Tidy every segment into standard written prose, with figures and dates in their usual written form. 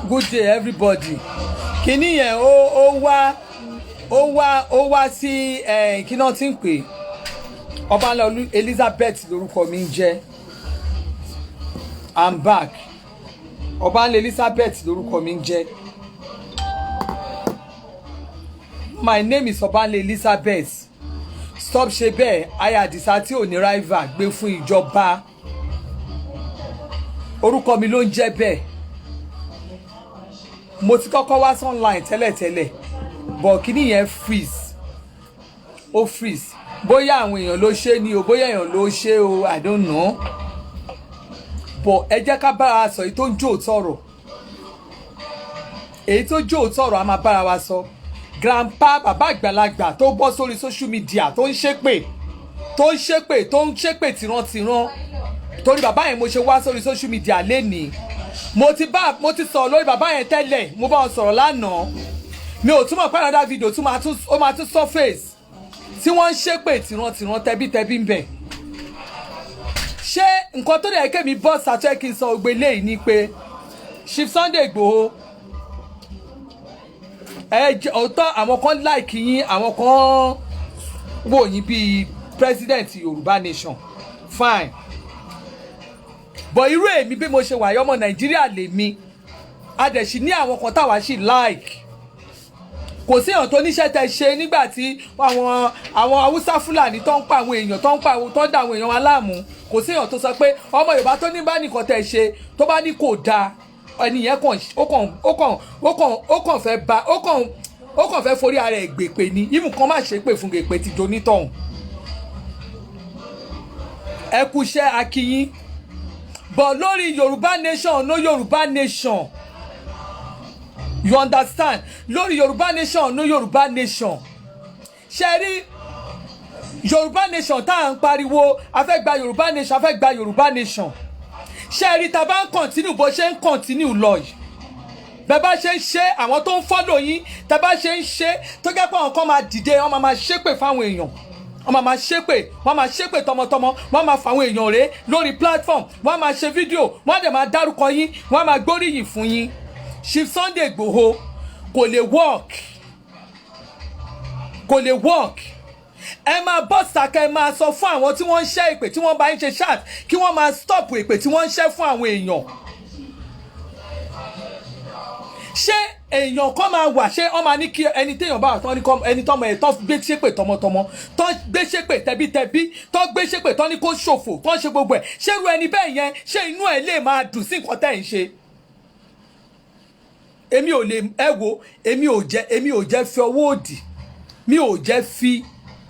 Good day everybody. Kíní yẹn ó wá sí kí náà ti ń pè Ọbanla Elizabeth lórúkọ mi ń jẹ́. I'm back. Ọbanla Elizabeth lórúkọ mi ń jẹ́. My name is Ọbanla Elizabeth. Stop ṣe bẹ́ẹ̀ aya Àdìsá tí ò ní rival gbé fún ìjọba. Orúkọ mi ló ń jẹ́ bẹ́ẹ̀. Mo ti kọ́kọ́ wá online tẹ́lẹ̀tẹ́lẹ̀ but kíní yẹn freeze. Ó freeze. Bóyá àwọn èèyàn ló ṣe ni o bóyá èèyàn ló ṣe o I don't know. But ẹ jẹ́ ká bára wa sọ èyí tó ń jó òtọ̀rọ̀. Èyí tó jó òtọ̀rọ̀ a máa bára wa sọ. Grandpa bàbá àgbàlagbà tó bọ́ sórí social media tó ń ṣépè tìrantìran torí bàbá yẹn mo ṣe wá sórí social media lénìí. Mo ti sọ̀rọ̀ lórí bàbá yẹn tẹ́lẹ̀ mo bá wọn sọ̀rọ̀ lánàá mi ò túmọ̀ pé another video ó máa tún surface tí wọ́n ń ṣépè tìrantìran tẹbítẹbí ń bẹ̀. Ṣé nǹkan tó dẹ̀ kémi bọ́ sàtọ́ kí n sọ ògbé léyìí ni pé Chief Sunday Igboho ọ̀tọ̀ àwọn kan like yín àwọn kan wò yín bíi president Yorùbá nation fine but irú èmi bí mo ṣe wà yọmọ Nàìjíríà lèmi a dẹ̀ sì ní àwọn kan táwa sì like kò sí èèyàn tó níṣẹ́ tẹ ṣe nígbà tí àwọn Haúsá Fúlàní tó ń pa àwọn èèyàn tó ń dà àwọn èèyàn aláàmú kò sí èèyàn tó sọ pé ọmọ Yorùbá tó ní bá nìkan tẹ ṣe tó bá ní kò dáa ẹnìyẹn ó kàn fẹ́ forí ara ẹ̀ gbèpè ni ìmù kan má ṣe pè fún gbèpè ti donítọ̀hún. Ẹ kú iṣẹ́ akíyín but lórí Yorùbá nation no Yorùbá nation you understand lórí Yorùbá nation no Yorùbá nation ṣe rí Yorùbá nation tá à ń pariwo a fẹ́ gba Yorùbá nation ṣe rí tá bá ń continue bó ṣe ń continue lọ yìí bẹ́ẹ̀ bá ṣe ń ṣe àwọn tó ń follow yín tá bá ṣe ń ṣe tó jẹ́ pé àwọn kan máa dìde wọ́n máa ṣépè fáwọn èèyàn wọ́n máa ṣépè tọmọtọmọ wọ́n máa fàwọn èèyàn rẹ̀ lórí platform wọ́n máa ṣe fídíò wọ́n dẹ̀ máa dárúkọ yín wọ́n máa gbóríyìn fún yín Chief Sunday Igboho kò lè work ẹ máa bọ́ sàkẹ́ ẹ máa sọ fún àwọn tí wọ́n ń ṣẹ́ ìpè tí wọ́n bá ń ṣe chat kí wọ́n máa stop ìpè tí wọ́n ń ṣẹ́ fún àwọn èèyàn. Ṣé èèyàn kan máa wà ṣé wọ́n máa ní kí ẹni téèyàn bá wà tán ní ẹni tọ́mọ ẹ̀ tó gbé ṣépè tọmọtọmọ tó gbé ṣépè tẹbítẹbí tó gbé ṣépè tó ní kó ṣòfò tó ń ṣe gbogbo ẹ̀ ṣé irú ẹni bẹ́ẹ̀ yẹn ṣé inú ẹ̀ lè máa dùn sí nǹkan tẹ́ ẹ̀ ń ṣe. Èmi ò jẹ́ fi ọwọ́ òdì mi ò jẹ́ fi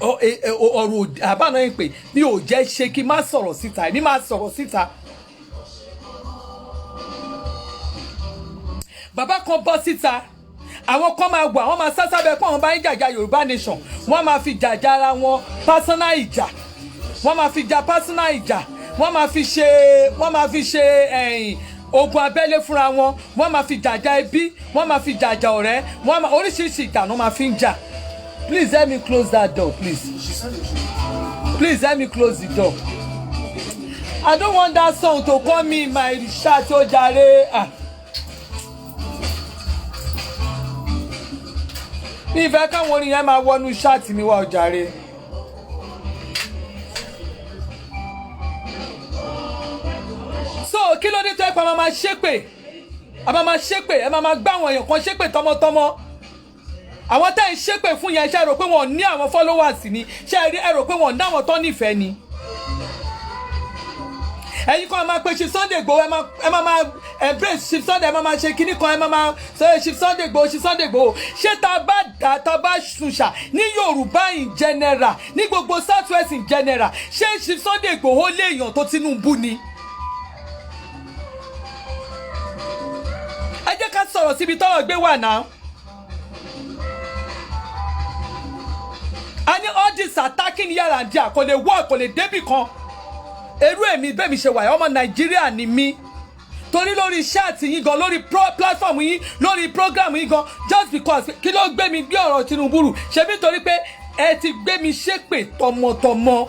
ọ̀rọ̀ àbáná yín pé mi ò jẹ́ ṣe kí n má sọ̀rọ̀ síta èmi máa sọ̀rọ̀ síta. Bàbá kan bọ́ síta àwọn kan máa wà wọ́n máa sásábẹ́ pé àwọn bá ń jàjà Yorùbá nation wọ́n máa fi jàjà ara wọn personal ìjà wọ́n máa fi jà personal ìjà wọ́n máa fi ṣe ogun abẹ́lé fúnra wọn wọ́n máa fi jàjà ẹbí wọ́n máa fi jàjà ọ̀rẹ́ oríṣiríṣi ìjà ló máa fi ń jà. Please let me close that door, please. Please let me close the door. I don't want that song to call me in my chat ó jàre. Mi ìfẹ́ káwọn orin yẹn máa wọnú ṣáàtì mi wá ó jàre. So kí ló dé tó ẹ pa máa ṣépè? A máa ṣépè ẹ máa gbá àwọn èèyàn kan ṣépè tọmọtọmọ. Àwọn tẹ́ ń ṣépè fún yẹn ṣe rò pé wọ́n ní àwọn followers ni ṣe ẹ rò pé wọ́n ní àwọn tó nífẹ̀ẹ́ ni. Ẹ̀yin kan máa pe Chief Sunday Igboho ẹ máa embrace Chief Sunday ẹ máa ṣe kinní kan ẹ máa sọ Chief Sunday Igboho ṣé tá bá ṣùṣà ní Yorùbá in general ní gbogbo South West in general ṣé Chief Sunday Igboho léèyàn tó Tinubu ni. Ẹ jẹ́ ká sọ̀rọ̀ síbi tọ́rọ̀ gbé wà náà. I need all this attacking here and there kò lè work kò lè débì kan. Irú èmi bẹ́ẹ̀ mi ṣe wà ọmọ Nàìjíríà ni mí torí lórí chat yín gan lórí platform yín lórí program yín gan just because kí ló gbé mi gbé ọ̀rọ̀ Tinubu rù ṣebí torí pé ẹ ti gbé mi ṣépè tọmọtọmọ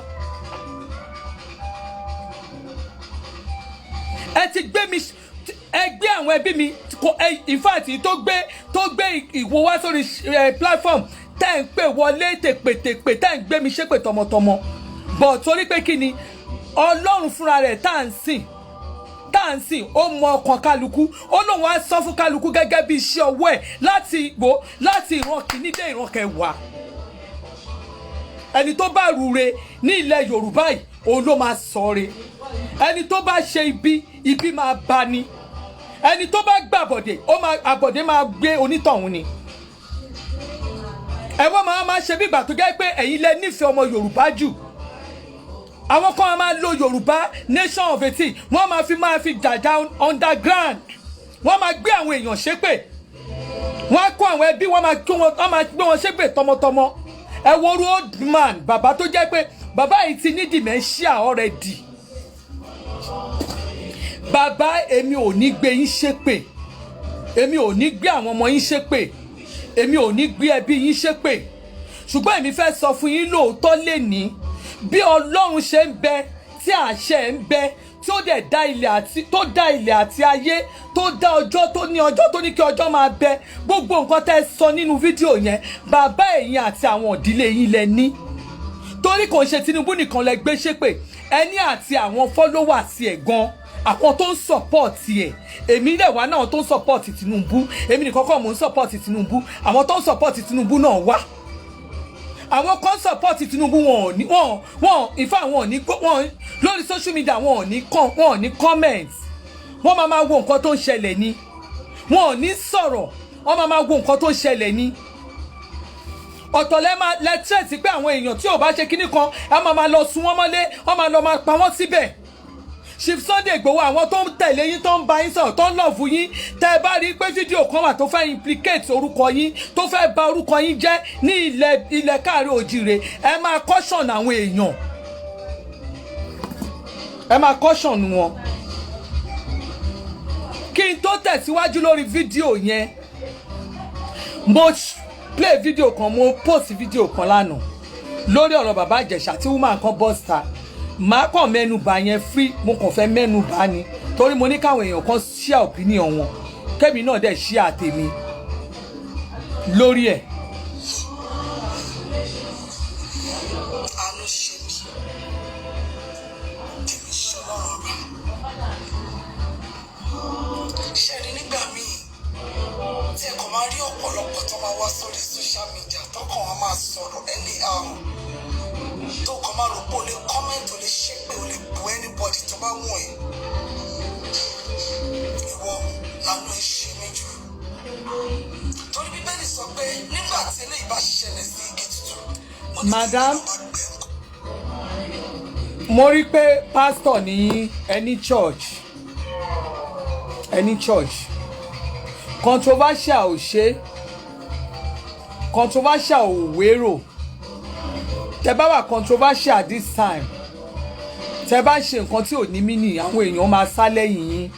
ẹ ti gbé mi ẹ gbé àwọn ẹbí mi in fact tó gbé ìwo wá sórí platform tẹ́ ń pè wọlé tèpètèpè tẹ́ ń gbé mi ṣépè tọmọtọmọ but torí pé kí ni Ọlọ́run fúnra rẹ̀ tá à ń sìn ó mọ ọkàn kálukú ó lóun á sọ fún kálukú gẹ́gẹ́ bí iṣẹ́ ọwọ́ ẹ̀ láti ìran kìíní dé ìran kẹwàá ẹni tó bá rure ní ilẹ̀ Yorùbá yìí òun ló máa sọre ẹni tó bá ṣe ibi máa bá ni ẹni tó bá gbàbọ̀dé àbọ̀dé máa gbé onítọ̀hún ni ẹ̀wọ́n máa ṣe bí ìgbà tó jẹ́ pé ẹ̀yin lẹ nífẹ̀ẹ́ ọmọ Yorùbá jù àwọn kan máa lo Yorùbá nation of a thing wọ́n máa fi jàjà underground wọ́n máa gbé àwọn èèyàn ṣépè wọ́n á kó àwọn ẹbí wọ́n máa gbé wọn ṣépè tọmọtọmọ ẹ wo old man bàbá tó jẹ́ pé bàbá yìí ti ní dementia already bàbá èmi ò ní gbé yín ṣépè èmi ò ní gbé àwọn ọmọ yín ṣépè èmi ò ní gbé ẹbí yín ṣépè ṣùgbọ́n èmi fẹ́ sọ fún yín lóòótọ́ lẹ́ni bí Ọlọ́run ṣe ń bẹ tí àṣẹ ń bẹ tí ó dẹ̀ dá ilẹ̀ àti ayé tó dá ọjọ́ tó ní kí ọjọ́ máa bẹ gbogbo nǹkan tẹ́ sọ nínú fídíò yẹn bàbá ẹ̀yin àti àwọn ìdílé yín lẹ ní torí kò ń ṣe Tinubu nìkan lẹ gbé ṣépè ẹni àti àwọn followers ẹ̀ gan àwọn tó ń support ẹ̀ èmi lè wá náà tó ń support Tinubu èmi nìkan kọ́ mò ń support Tinubu àwọn tó ń support Tinubu náà wá àwọn kan support Tinubu wọn ìfà wọn lórí social media wọn ò ní comment wọ́n máa wo nǹkan tó ń ṣẹlẹ̀ ni wọn ò ní sọ̀rọ̀ wọ́n máa wo nǹkan tó ń ṣẹlẹ̀ ni ọ̀tọ̀ lẹ́tírẹ̀tì pé àwọn èèyàn tí ò bá ṣe kinní kan ẹ máa lọ sun wọ́n mọ́lé wọ́n máa lọ máa pa wọ́n síbẹ̀ Chief Sunday Igboho àwọn tó ń tẹ̀lé yín tó ń bá yín sọ̀rọ̀ tó ń lọ́ọ̀fù yín tẹ́ ẹ bá rí pé fídíò kan wà tó fẹ́ implicate orúkọ yín tó fẹ́ bà orúkọ yín jẹ́ ní ilẹ̀ káàrí òjìrè ẹ máa caution àwọn èèyàn ẹ máa caution wọn. Kí n tó tẹ̀síwájú lórí fídíò yẹn mo play fídíò kan mo post fídíò kan lánàá lórí ọ̀rọ̀ bàbá Ìjẹ̀ṣà tí woman kan bọ́sítà màá kàn mẹ́nubà yẹn free mo kàn fẹ́ mẹ́nubà ni torí mo ní káwọn èèyàn kan share opinion wọn kẹ́mi náà dẹ̀ share tèmi lórí ẹ̀. ṣẹ́ni nígbà míì tí ẹ̀kọ́ máa rí ọ̀pọ̀lọpọ̀ tó máa wá sórí social media tọkàn wọn máa sọ̀rọ̀ ẹni àrùn tó kàn máa rò pé o lè comment o lè ṣépè o lè bu anybody tó bá wù ẹ́ ìwọ lánàá ìṣe méjì torí Bíbélì sọ pé nígbà tí eléyìí bá ṣẹlẹ̀ sí igi tuntun. Madam mo rí pé pásítọ̀ ní ẹni church controversial ò ṣe controversial ò wérò tẹ bá wà controversial this time tẹ bá ń ṣe nǹkan tí ò ní mínì àwọn èèyàn máa sá lẹ́yìn yín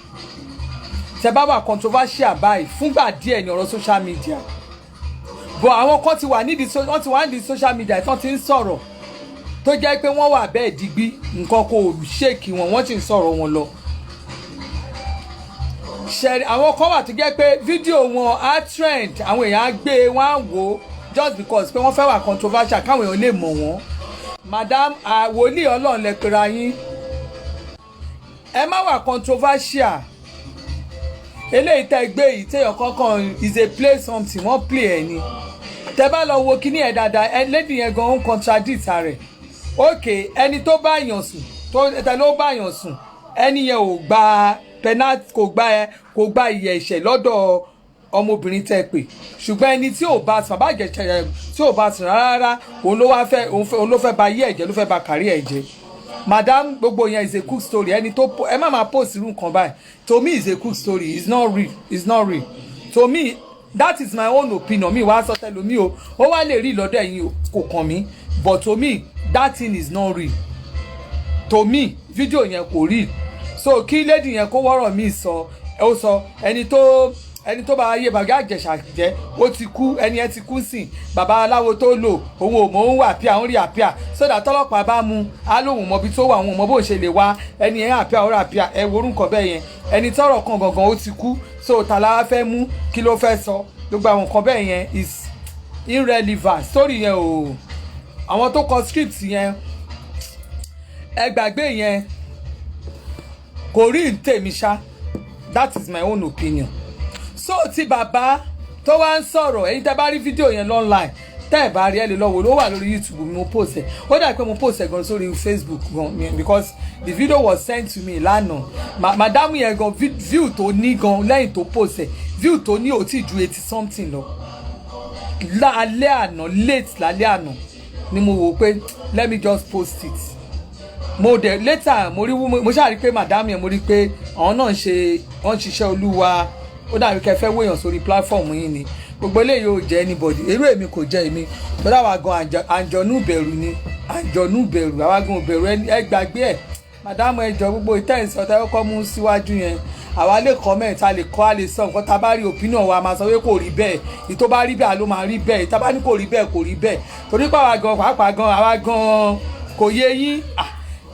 tẹ bá wà controversial báyìí fúngbà díẹ̀ ní ọ̀rọ̀ social media but àwọn kan ti wà nídìí social media tí wọ́n ti ń sọ̀rọ̀ tó jẹ́ pé wọ́n wà bẹ́ẹ̀ digbí nǹkan kò ṣèkì wọ́n ti ń sọ̀rọ̀ wọn lọ ṣẹ̀rí àwọn kan wà tó jẹ́ pé fídíò wọn á trend àwọn èèyàn á gbé wọn á wò just because pé wọ́n fẹ́ wà controversial káwọn èèyàn lè mọ̀ wọ́n. Madam wòlíì Ọlọ́run lẹ pera yín ẹ má wà controversial eléyìí tẹ́ gbé yìí téèyàn kankan is a play something wọ́n play ẹ̀ ni tẹ́ bá lọ wo kíní ẹ̀ dáadáa ẹ lady yẹn gan ń contradict rẹ̀ ok ẹni tó bá yàn sùn tó ló bá yàn sùn ẹni yẹn ò gba penalty kò gba ìyẹ̀ ẹ̀ṣẹ̀ lọ́dọ̀ ọmọbìnrin tẹ́ pè ṣùgbọ́n ẹni tí ò bá sùn bàbá Ìjẹ̀ṣà tí ò bá sùn rárá òun ló fẹ́ ba yí ẹ̀jẹ̀ ló fẹ́ ba kárí ẹ̀jẹ̀. Madam gbogbo yẹn is a cook story ẹni tó ẹ má máa post irú nǹkan báyìí to me is a cook story it's not real to me that is my own opinion mi wá sọ tẹ́lẹ̀ mi o ó wá lè rí lọ́dọ̀ ẹ̀yin kò kàn mí but to me that thing is not real to me fídíò yẹn kò real so kí lady yẹn kó wọ́rọ̀ mi sọ ó sọ ẹni ẹni tó bá ayé bàbá Ìjẹ̀ṣà jẹ́ ó ti kú, ẹni ẹ ti kú sìn, bàbá aláwo tó lò òun ò mọ̀ òun wà píà òun rí àpíà sódà tọ́lọ́pàá bá mú á lóun mọ̀ bí tó wà òun mọ̀ bó ṣe lè wá ẹni ẹ̀ àpíà òun rà píà ẹ̀ worúkọ bẹ́ẹ̀ yẹn ẹni tọ́rọ̀ kan gangan ó ti kú so tàlà fẹ́ mú kí ló fẹ́ sọ gbogbo àwọn nǹkan bẹ́ẹ̀ yẹn is irrelevant story yẹn o àwọn tó kọ script yẹn ẹ gbàgbé yẹn kò rí tèmi ṣá that is my own opinion so ti bàbá tó wá ń sọ̀rọ̀ ẹ̀yin tẹ́ bá rí fídíò yẹn online tẹ́ ẹ̀ bá rí ẹ lè lọ wò ló wà lórí YouTube mi mo post ẹ̀ ó dà pé mo post ẹ̀ gan sórí Facebook gan because the video was sent to me lánàá madam yẹn gan view tó ní gan lẹ́yìn tó post ẹ̀ view tó ní ò tí ju 80 something lọ lálẹ́ àná late lálẹ́ àná ni mo wò pé let me just post it mo dẹ̀ later mo ṣáà rí pé madam yẹn mo rí pé àwọn náà wọ́n ń ṣiṣẹ́ olúwa ó dàbí kẹfẹ́ wéèyàn sórí platform yìí ni gbogbo eléyìí ò jẹ́ anybody irú èmi kò jẹ́ èmi lọ́dọ̀ àwa gan àjọ̀nú bẹ̀rù ni àjọ̀nú bẹ̀rù àwa gan bẹ̀rù ẹ gbàgbé ẹ̀ madam ẹjọ́ gbogbo ìtẹ́ǹsì ọ̀tá ẹ̀kọ́ mú síwájú yẹn àwa lè comment a lè kọ́ a lè sọ nǹkan tá a bá rí opinion wa máa sọ pé kò rí bẹ́ẹ̀ ìtó bá rí bẹ́ẹ̀ ló máa rí bẹ́ẹ̀ ìtá bá ní kò rí bẹ́ẹ̀ kò rí bẹ́ẹ̀ torí pé àwa gan pàápàá gan àwa gan kò yé yín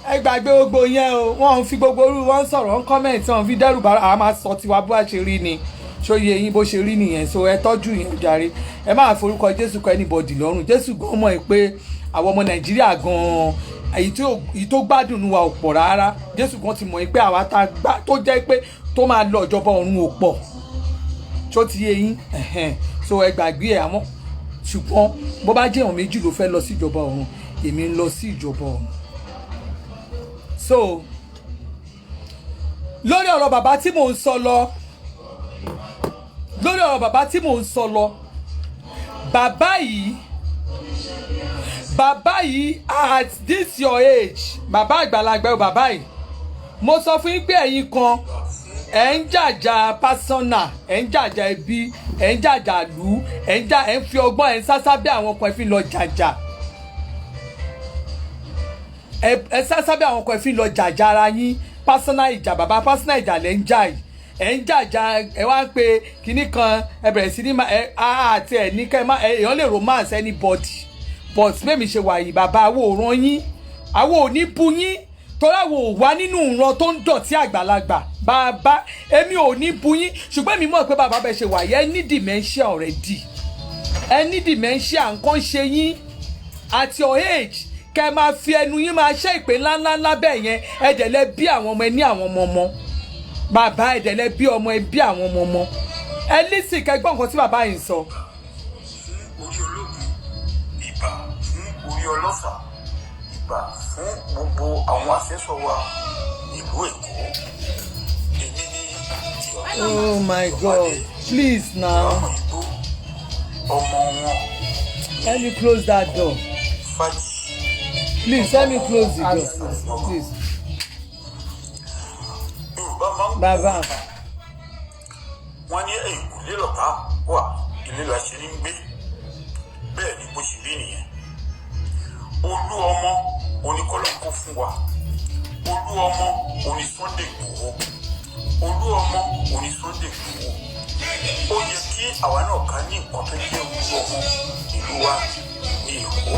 ẹ gbàgbé gbogbo yẹn o wọ́n fi gbogbo orú wọn sọ̀rọ̀ wọn comment wọn fi dẹ́rù bá a máa sọ tiwa bó a ṣe rí ni ṣóyè yín bó ṣe rí nìyẹn so ẹ tọ́jú yẹn jàre ẹ máa forúkọ Jésù kọ anybody lọ́rùn Jésù gan mọ̀ ẹ́ pé àwọn ọmọ Nàìjíríà gan èyí tó gbádùn wa ò pọ̀ rárá Jésù gan ti mọ̀ ẹ́ pé àwa tó jẹ́ pé tó máa lọ ìjọba ọ̀run ò pọ̀ tó ti yé yín so ẹ gbàgbé ẹ àmọ́ ṣùgbọ́n bó bá jẹ́ èèyàn méjì ló fẹ́ lọ sí ìjọba ọ̀run èmi ń lọ sí ìjọba ọ̀run so lórí ọ̀rọ̀ bàbá tí mò ń sọ lọ bàbá yìí at this your age bàbá àgbàlagbà bàbá yìí mo sọ fún yín pé ẹ̀yin kan ẹ̀ ń jàjà pásánà ẹ̀ ń jàjà ẹbí ẹ̀ ń jàjà lù ẹ̀ ń fi ọgbọ́n ẹ̀ ń sásá bí àwọn kan ẹ̀ fi lọ jàjà ẹ̀ sásá bí àwọn kan ẹ̀ fi lọ jàjà ara yín pásánà ìjà bàbá pásánà ìjà lẹ́ ń jà yìí ẹ̀ ń jàjà ẹ̀ wá ń pe kinní kan ẹ̀ bẹ̀rẹ̀ sí ní àti ẹ̀ ní kẹ́ èèyàn lè romance anybody but bẹ́ẹ̀ mi ṣe wà yìí bàbá àwo òran yín àwo ò ní bu yín torí àwo ò wá nínú ìran tó ń dọ̀tí àgbàlagbà bàbá èmi ò ní bu yín ṣùgbọ́n èmi mọ̀ pé bàbá bẹ́ẹ̀ ṣe wà yìí ẹ ní dementia already ẹ ní dementia nǹkan ṣe yín at your age kẹ́ máa fi ẹnu yín máa ṣe ìpè ńláńlá bẹ́ẹ̀ yẹn ẹ dẹ̀ lẹ bí àwọn ọmọ ẹ ní àwọn ọmọ bàbá ẹ dẹ̀ lẹ bí ọmọ ẹ bí àwọn ọmọ ẹ lísì kẹgbọ́n nǹkan tí bàbá yìí sọ. orí ológun ìbà fún orí ọlọ́fà ìbà fún gbogbo àwọn àṣẹṣọ wa ìlú Èkó èmi ní ti ọ̀dọ́. Oh my God, please now. ọmọ wọn. Let me close that door. Fájì. Please let me close the door. Please. Bàbá. Wọ́n ní ẹ̀yìnkùlé lọ́ta wà ilé la ṣe ní gbé bẹ́ẹ̀ ni bó ṣe rí nìyẹn. Olú ọmọ oníkọ́lọ́kọ́ fún wa. Olú ọmọ oní Sunday Igboho. Olú ọmọ oní Sunday Igboho. Ó yẹ kí àwa náà ká ní nǹkan tó jẹ́ olú ọmọ ìlú wa ní Èkó.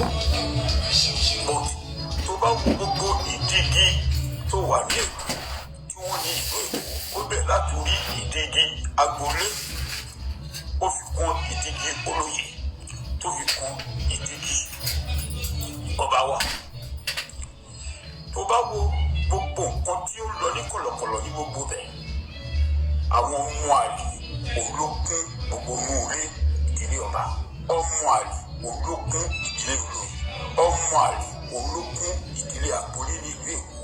But tó bá wo gbogbo ìdígi tó wà ní Èkó tí wọ́n ní ìlú Èkó ó bẹ̀ látòrí ìdígi agboolé ó fi kún ìdígi olóyè tó fi kún ìdígi ọba wa. Tó bá wo gbogbo nǹkan tí ó lọ ní kọ̀lọ̀kọ̀lọ̀ ní gbogbo bẹ̀ àwọn ọmọ àlè òun ló kún gbogbo inú ilé ìdílé ọba, ọmọ àlè òun ló kún ìdílé olóyè, ọmọ àlè òun ló kún ìdílé agboolé ní ìlú Èkó.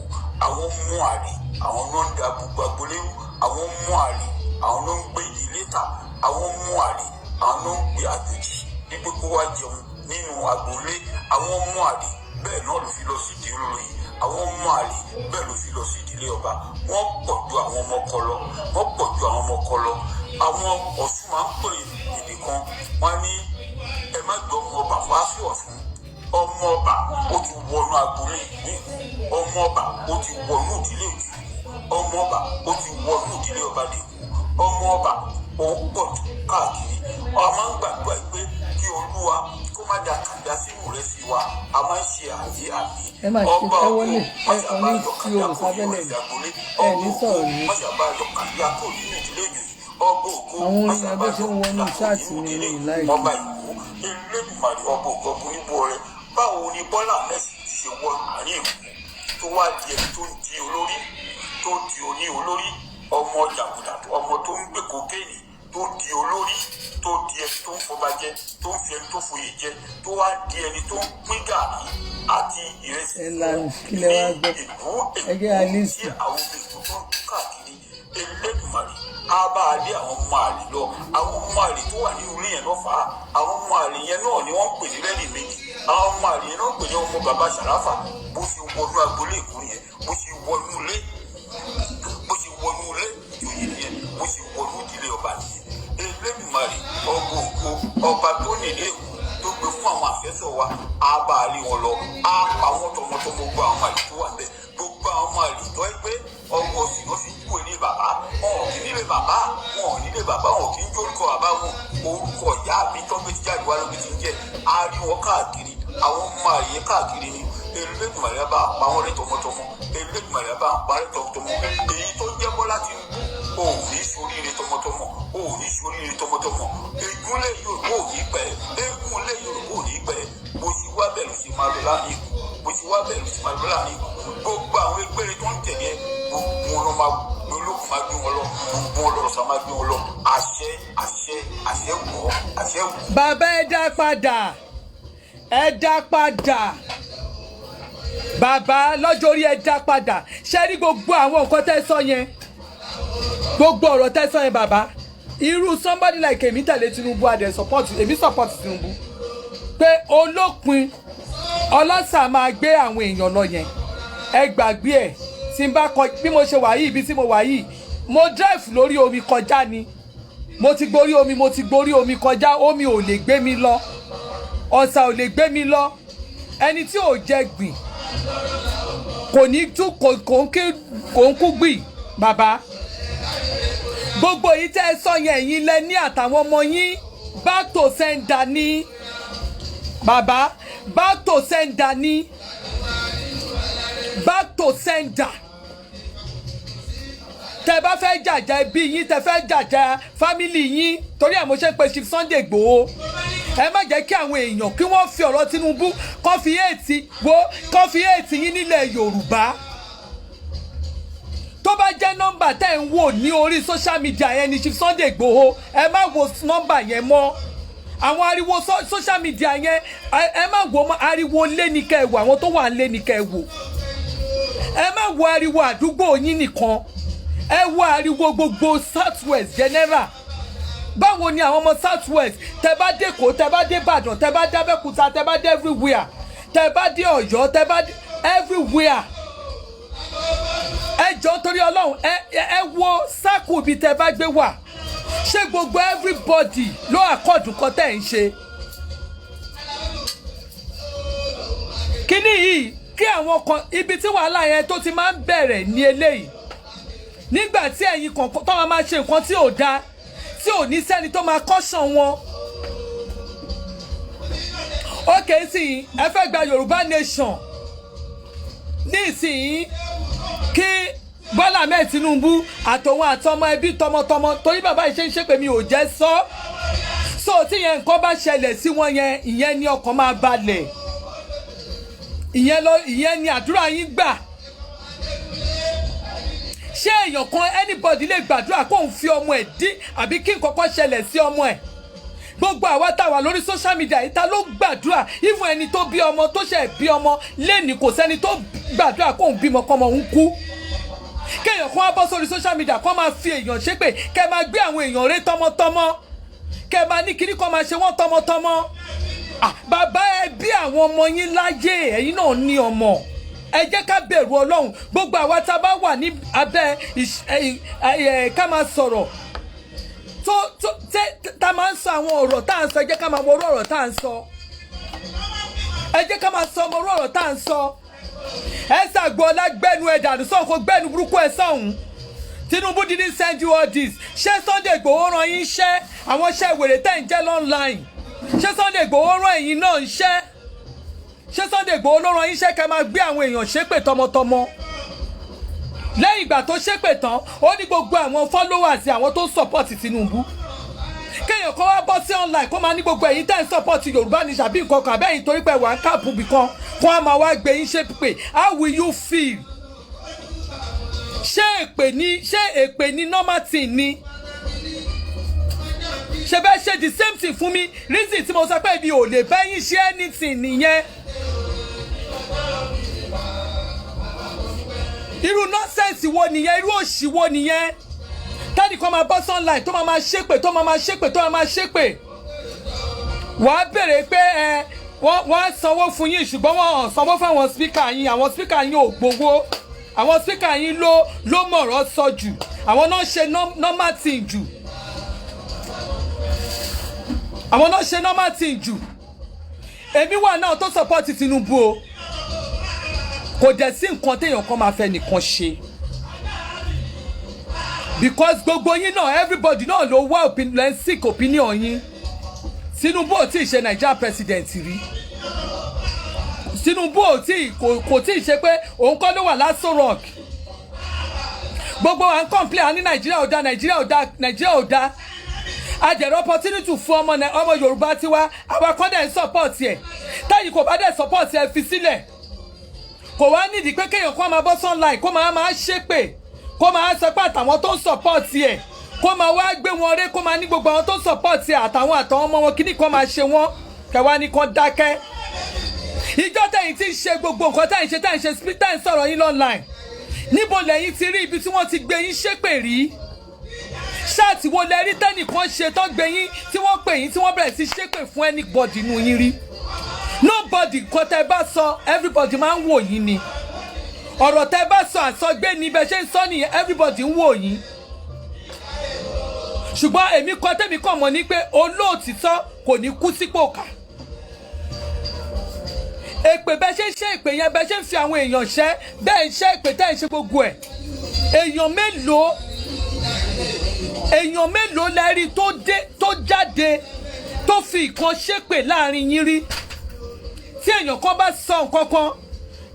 Àwọn ọmọ àlè àwọn ló ń da gbogbo agboolé rú, àwọn ọmọ àlè àwọn ló ń gbé ilé ta, àwọn ọmọ àlè àwọn ló ń gbé àjòjì ní pé kó wá jẹun nínú agboolé. Àwọn ọmọ àlè bẹ́ẹ̀ náà ló fi lọ sí ìdílé olóyè, àwọn ọmọ àlè bẹ́ẹ̀ ló fi lọ sí ìdílé ọba. Wọ́n pọ̀ ju àwọn ọmọ kọ lọ, wọ́n pọ̀ ju àwọn ọmọ kọ lọ. Àwọn Ọ̀ṣun máa ń pè èdè kan wọ́n ní ẹ má gbọ́ ọmọ ọba wá sí Ọ̀ṣun. Ọmọ ọba ó ti wọnú agboolé ìlú Èkó, ọmọ ọba ó ti wọnú ìdílé ìlú, ọmọ ọba ó ti wọnú ìdílé ọba lẹ́kọ̀ọ́, ọmọ ọba òun pọ̀ káàkiri a máa ń gbàdúrà pé kí olúwa kó má da kàdá sínú rẹ̀ sí wa a máa ń ṣe àmì ọba òkú mọ́ṣábà yọkàdá kò nínú ìdàgbòlé ọba òkú mọ́ṣábà yọkàdá kò nínú ìdílé yìí ọba òkú mọ́ṣábà yọkàdá kò nínú ìdílé ọba ìkú Elédùmarè ọba òkú ọkùnrin bọ̀ rẹ̀ báwo ni Bọ́lá Mẹ́sì ti ṣe wọ àárín ìlú tó wá di ẹni tó ń di olórí tó di oní olórí ọmọ jàgùdà ọmọ tó ń gbé kokéènì tó di olórí tó di ẹni tó ń fọba jẹ tó ń fi ẹni tó foyè jẹ tó wá di ẹni tó ń pín gàrí àti ìrẹsì ní ìlú èkó tí àwọn ọmọ èkó tó ń káàkiri Elédùmarè á bá a lé àwọn ọmọ àlè lọ àwọn ọmọ àlè tó wà nínú ilé yẹn lọ́fàá àwọn ọmọ àlè yẹn náà ni wọ́n ń pè ní rẹ́lì méjì àwọn ọmọ àlè yẹn náà ń pè ní ọmọ bàbá Ṣàráfà bó ṣe wọnú agboolé Èkó yẹn bó ṣe wọnú ilé ìjòyè yẹn bó ṣe wọnú ìdílé ọba nìyẹn Elédùmarè ọgbọ ògo ọba tó nílé Èkó tó gbé fún àwọn àfẹ́sọ̀ wa á bá a lé wọn lọ á pa wọn tọmọtọmọ gbọ́ àwọn àlè tó wà bẹ́ẹ̀ gbogbo àwọn àlè tó ẹ pé ọwọ́ òsì ló fi kú ilé bàbá wọn ò kí nílé bàbá wọn ò nílé bàbá wọn ò kí ń jórúkọ bàbá wọn orúkọ ìyá mi tó gbé ti jáde wá lóbi ti ń jẹ á rí wọn káàkiri àwọn ọmọ àyè káàkiri ni Elédùmarè bá pa wọn rẹ tọmọtọmọ Elédùmarè bá pa rẹ tọmọtọmọ èyí tó jẹ́ Bọ́lá Tinubu ò ní ṣoríire tọmọtọmọ ò ní ṣoríire tọmọtọmọ ègúnlẹ̀ Yorùbá ò ní pẹ́ ègúnlẹ̀ Yorùbá ò ní pẹ́ bó ṣe wá bẹ̀rù sí máa lọ láàrin ìkú bó ṣe wá bẹ̀rù sí máa lọ láàrin ìkú gbogbo àwọn ẹgbẹ́ rẹ tó ń tẹ̀lé gbogbo wọn lọ máa olókùn máa gbé wọn lọ gbogbo wọn lọ́rọ̀ sá máa gbé wọn lọ àṣẹ wọ̀. bàbá ẹ dá padà bàbá lọ́jọ́ orí ẹ dá padà ṣe rí gbogbo àwọn nǹkan tẹ́ sọ yẹn gbogbo ọ̀rọ̀ tẹ́ sọ yẹn bàbá irú somebody like èmi tẹ̀lé Tinubu adẹ̀ support Tinubu pé olópin ọlọ́sà máa gbé àwọn èèyàn lọ yẹn ẹ gbàgbé ẹ̀ tí n bá kọ bí mo ṣe wà yìí ibi tí mo wà yìí mo drive lórí omi kọjá ni mo ti gborí omi kọjá omi ò lè gbé mi lọ ọ̀sà ò lè gbé mi lọ ẹni tí ò jẹ gbìn kò ní tú kò ń kú gbìn bàbá gbogbo yìí tẹ́ ẹ sọ yẹn ẹ̀yin lẹ ní àtàwọn ọmọ yín back to sender ní bàbá back to sender ní back to sender tẹ́ bá fẹ́ jàjà ẹbí yín tẹ́ fẹ́ jàjà fámìlì yín torí àmọ́ ṣe pé Chief Sunday Igboho ẹ má jẹ́ kí àwọn èèyàn kí wọ́n fi ọ̀rọ̀ Tinubu kọ́ fi èètì yín nílẹ̀ Yorùbá tó bá jẹ́ nọ́mbà tẹ́ ń wò ní orí social media yẹn ni Chief Sunday Igboho ẹ má wo nọ́mbà yẹn mọ́ àwọn ariwo social media yẹn ẹ má wo ariwo lé ní kẹ́ ẹ wò àwọn tó wà lé ní kẹ́ ẹ wò ẹ má wo ariwo àdúgbò yín nìkan ẹ wo ariwo gbogbo Southwest general báwo ni àwọn ọmọ Southwest tẹ́ bá dé Èkó tẹ́ bá dé Ìbàdàn tẹ́ bá dé Abẹ́òkúta tẹ́ bá dé everywhere tẹ́ bá dé Ọ̀yọ́ tẹ́ bá dé everywhere ẹ jọ̀ọ́ torí Ọlọ́run ẹ wo sáàkù ibi tẹ́ bá gbé wà ṣé gbogbo everybody ló àkọọdù kan tẹ́ ń ṣe kíní yìí kí àwọn kan ibi tí wàhálà yẹn tó ti máa ń bẹ̀rẹ̀ ní eléyìí nígbà tí ẹ̀yin kọ̀ọ̀kan tó máa ṣe nǹkan tí ò dáa tí ò ní sẹ́ni tó máa kọ́ṣàn wọn. ókè sí ẹ fẹ́ gba Yorùbá nation nísìnyí kí Bọ́lá Ahmed Tinubu àtòun àtọmọ ẹbí tọmọtọmọ torí bàbá yìí ṣe ń ṣe pé mi ò jẹ́ sọ so tí yẹn nǹkan bá ṣẹlẹ̀ sí wọn yẹn ìyẹn ni ọkàn máa balẹ̀ ìyẹn ni àdúrà yín gbà ṣé èèyàn kan anybody lè gbàdúrà kó ń fi ọmọ ẹ̀ dín àbí kí nǹkan kan ṣẹlẹ̀ sí ọmọ ẹ̀ gbogbo àwa tá wà lórí social media yìí ta ló gbàdúrà even ẹni tó bí ọmọ tó ṣe bí ọmọ lẹ́ni kò sẹ́ni tó gbàdúrà kó ń bímọ kọ́mọ ń kú kéèyàn kan wá bọ́ sórí social media kó máa fi èèyàn ṣépè kẹ́ máa gbé àwọn èèyàn ré tọmọtọmọ kẹ́ máa ní kíní kan máa ṣe wọ́n tọmọtọmọ bàbá ẹ bí àwọn ọmọ yín láyé ẹ̀yin náà ní ọmọ ẹ jẹ́ ká bẹ̀rù Ọlọ́run gbogbo àwa tá a bá wà ní abẹ́ ká máa sọ̀rọ̀ tá a máa ń sọ àwọn ọ̀rọ̀ tá à ń sọ ẹ jẹ́ ká máa mọ orú ọ̀rọ̀ tá à ń sọ ẹ jẹ́ ká máa sọ ọmọ orú ọ̀rọ̀ tá à ń sọ ẹ ṣàgbọ́ ọlá gbẹ́nu ẹ̀ dànù sọ̀hún kó gbẹ́nu burúkú ẹ̀ sọ̀hún Tinubu didn't send you all this. Ṣé Sunday Igboho rán yín iṣẹ́ àwọn iṣẹ́ wèrè tẹ́ ń jẹ́ online? Ṣé Sunday Igboho rán ẹ̀yin náà iṣẹ́? Ṣé Sunday Igboho ló rán yín iṣẹ́ kẹ́ máa gbé àwọn èèyàn ṣépè tọmọtọmọ? Lẹ́yìn ìgbà tó ṣépè tán, ó ní gbogbo àwọn followers àwọn tó support Tinubu. Kéèyàn kọ́ wá bọ́ sí online kó máa ní gbogbo ẹ̀yin tẹ́ ń support Yorùbá ní ṣàbí nǹkan kan àbẹ́yìn torí pé wà ń káàpù bìkan kó wá máa wá gbé yín ṣépè. How will you feel? Ṣé èpè ní normal thing ni? Ṣé bẹ́ẹ̀ ṣe the same thing fún mi? Reason tí mo sọ pé ibi ò lè bẹ́yìn ṣe anything nìyẹn. Irú nonsense wo nìyẹn? Irú òṣì wo nìyẹn? Tẹ́nì kan máa bọ́ sunlight tó máa ṣépè tó máa ṣépè tó máa ṣépè. Wàá bèrè pé wọ́n á sanwó fún yín ṣùgbọ́n wọ́n sanwó fún àwọn speaker yín. Àwọn speaker yín ò gbowó. Àwọn speaker yín ló mọ̀rọ̀ sọ jù. Àwọn náà ṣe normal thing jù. Àwọn náà ṣe normal thing jù. Èmi wà náà tó support Tinubu o. Kò dẹ̀ sí nǹkan téèyàn kan máa fẹ́ nìkan ṣe. Because gbogbo yín náà everybody náà ló wá seek opinion yín. Tinubu ò tí ì ṣe Nigeria president rí. Tinubu kò tí ì ṣe pé òun kọ́ ló wà l'Aso Rock. Gbogbo wa ń complain ní Nàìjíríà ò dá Nàìjíríà ò dá. A jẹ̀rọ opportunity fún ọmọ Yorùbá tiwa àwa kan dẹ̀ ń support ẹ̀. Táyì kò bá dẹ̀ support ẹ̀ fi sílẹ̀. Kò wá nídìí pé kéèyàn kó máa bọ́ sunlight kó máa ṣépè kó máa sọ pé àtàwọn tó ń support ẹ̀ kó máa wá gbé wọn ré kó máa ní gbogbo àwọn tó ń support ẹ̀ àtàwọn ọmọ wọn kíní kan máa ṣe wọ́n kẹwàá ní kan dákẹ́. Ìjọ tẹ̀yìn tí ń ṣe gbogbo nǹkan tẹ̀yìn ṣe split time sọ̀rọ̀ yín online níbo lẹ́yìn ti rí ibi tí wọ́n ti gbé yín ṣépè rí? Ṣáàtì wo lẹ rí tẹ́nìkan ṣe tó gbé yín tí wọ́n pè yín tí wọ́n bẹ̀rẹ̀ sí ṣépè fún anybody nínú yín rí? Nobody nǹkan tẹ́ bá sọ everybody máa ń wò yín ni. Ọ̀rọ̀ tẹ́ bá sọ àsọgbé ni bẹ́ẹ̀ ṣe ń sọ nìyẹn everybody ń wò yín. Ṣùgbọ́n èmi kàn mọ̀ ní pé olóòtítọ́ kò ní kú sípò kà. Èpè bẹ́ẹ̀ ṣe ń ṣe èpè yẹn bẹ́ẹ̀ ṣe ń fi àwọn èèyàn ṣẹ́ bẹ́ẹ̀ ń ṣe èpè tẹ́ ń ṣe gbogbo ẹ̀. Èèyàn mélòó lẹ́rí tó jáde tó fi ìkan ṣépè láàrin yín rí? Tí èèyàn kan bá sọ nǹkan kan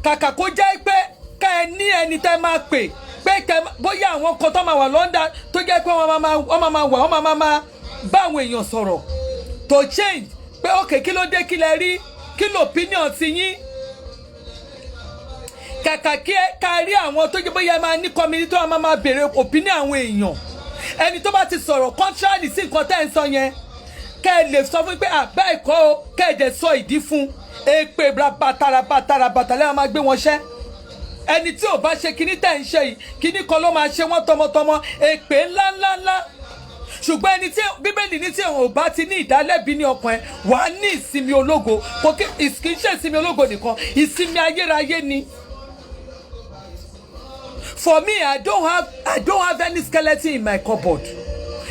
kàkà kó jẹ́ pé ká ẹ ní ẹni tẹ́ máa pè pé bóyá àwọn kan tó máa wà London tó jẹ́ pé wọ́n máa bá àwọn èèyàn sọ̀rọ̀ to change pé ok kí ló dé kí lẹ rí kí ló opinion ti yín kàkà kí ká rí àwọn tó jẹ́ bóyá máa ní community tó máa béèrè opinion àwọn èèyàn ẹni tó bá ti sọ̀rọ̀ contrary sí nǹkan tẹ́ ń sọ yẹn kẹ́ ẹ lè sọ fún pé àbá ẹ̀kọ́ o kẹ́ ẹ dẹ̀ sọ ìdí fún èpè bàtàràbàtà lẹ́yìn máa gbé wọn ṣẹ́ ẹni tí ò bá ṣe kíní tẹ̀ ń ṣe yìí kíní kan ló máa ṣe wọ́n tọmọtọmọ èpè ńláńláńlá ṣùgbọ́n ẹni tí bíbélì ní tí ò bá ti ní ìdálẹ́bi ní ọkàn ẹ wàá ní ìsinmi ológo kò kì í ṣe ìsinmi ológo nìkan ìsinmi ayérayé ni. For me, I don't have any skeleton in my cupboard.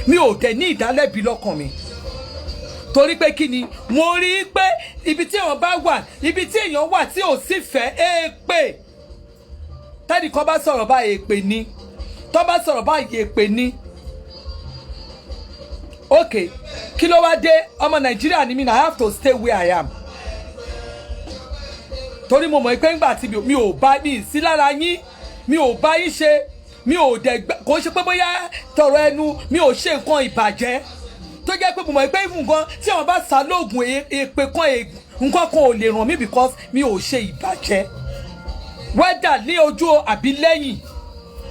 Mi ò dẹ̀ ní ìdálẹ́bi lọ́kàn mi. Torí pé kí ni mo rí pé ibi tí èèyàn bá wà ibi tí èèyàn wà tí ò sì fẹ́ èpè. Tẹ́nì kan bá sọ̀rọ̀ bá èpè ni. Tó bá sọ̀rọ̀ bá èpè ni. Okay, kí ló wá dé ọmọ Nàìjíríà ni mi na I have to stay where I am. Torí mo mọ̀ pé ńgbà tí mi ò bá ní sí lára yín mi ò bá yín ṣe mi ò dẹ̀ kò ṣe pé bóyá tọrọ ẹnu mi ò ṣe nǹkan ìbàjẹ́ tó jẹ́ pé mo mọ̀ pé nǹkan tí wọ́n bá sá lóògùn èpè kan nǹkan kan ò lè ràn mí because mi ò ṣe ìbàjẹ́ wẹ́dà ní ojú àbí lẹ́yìn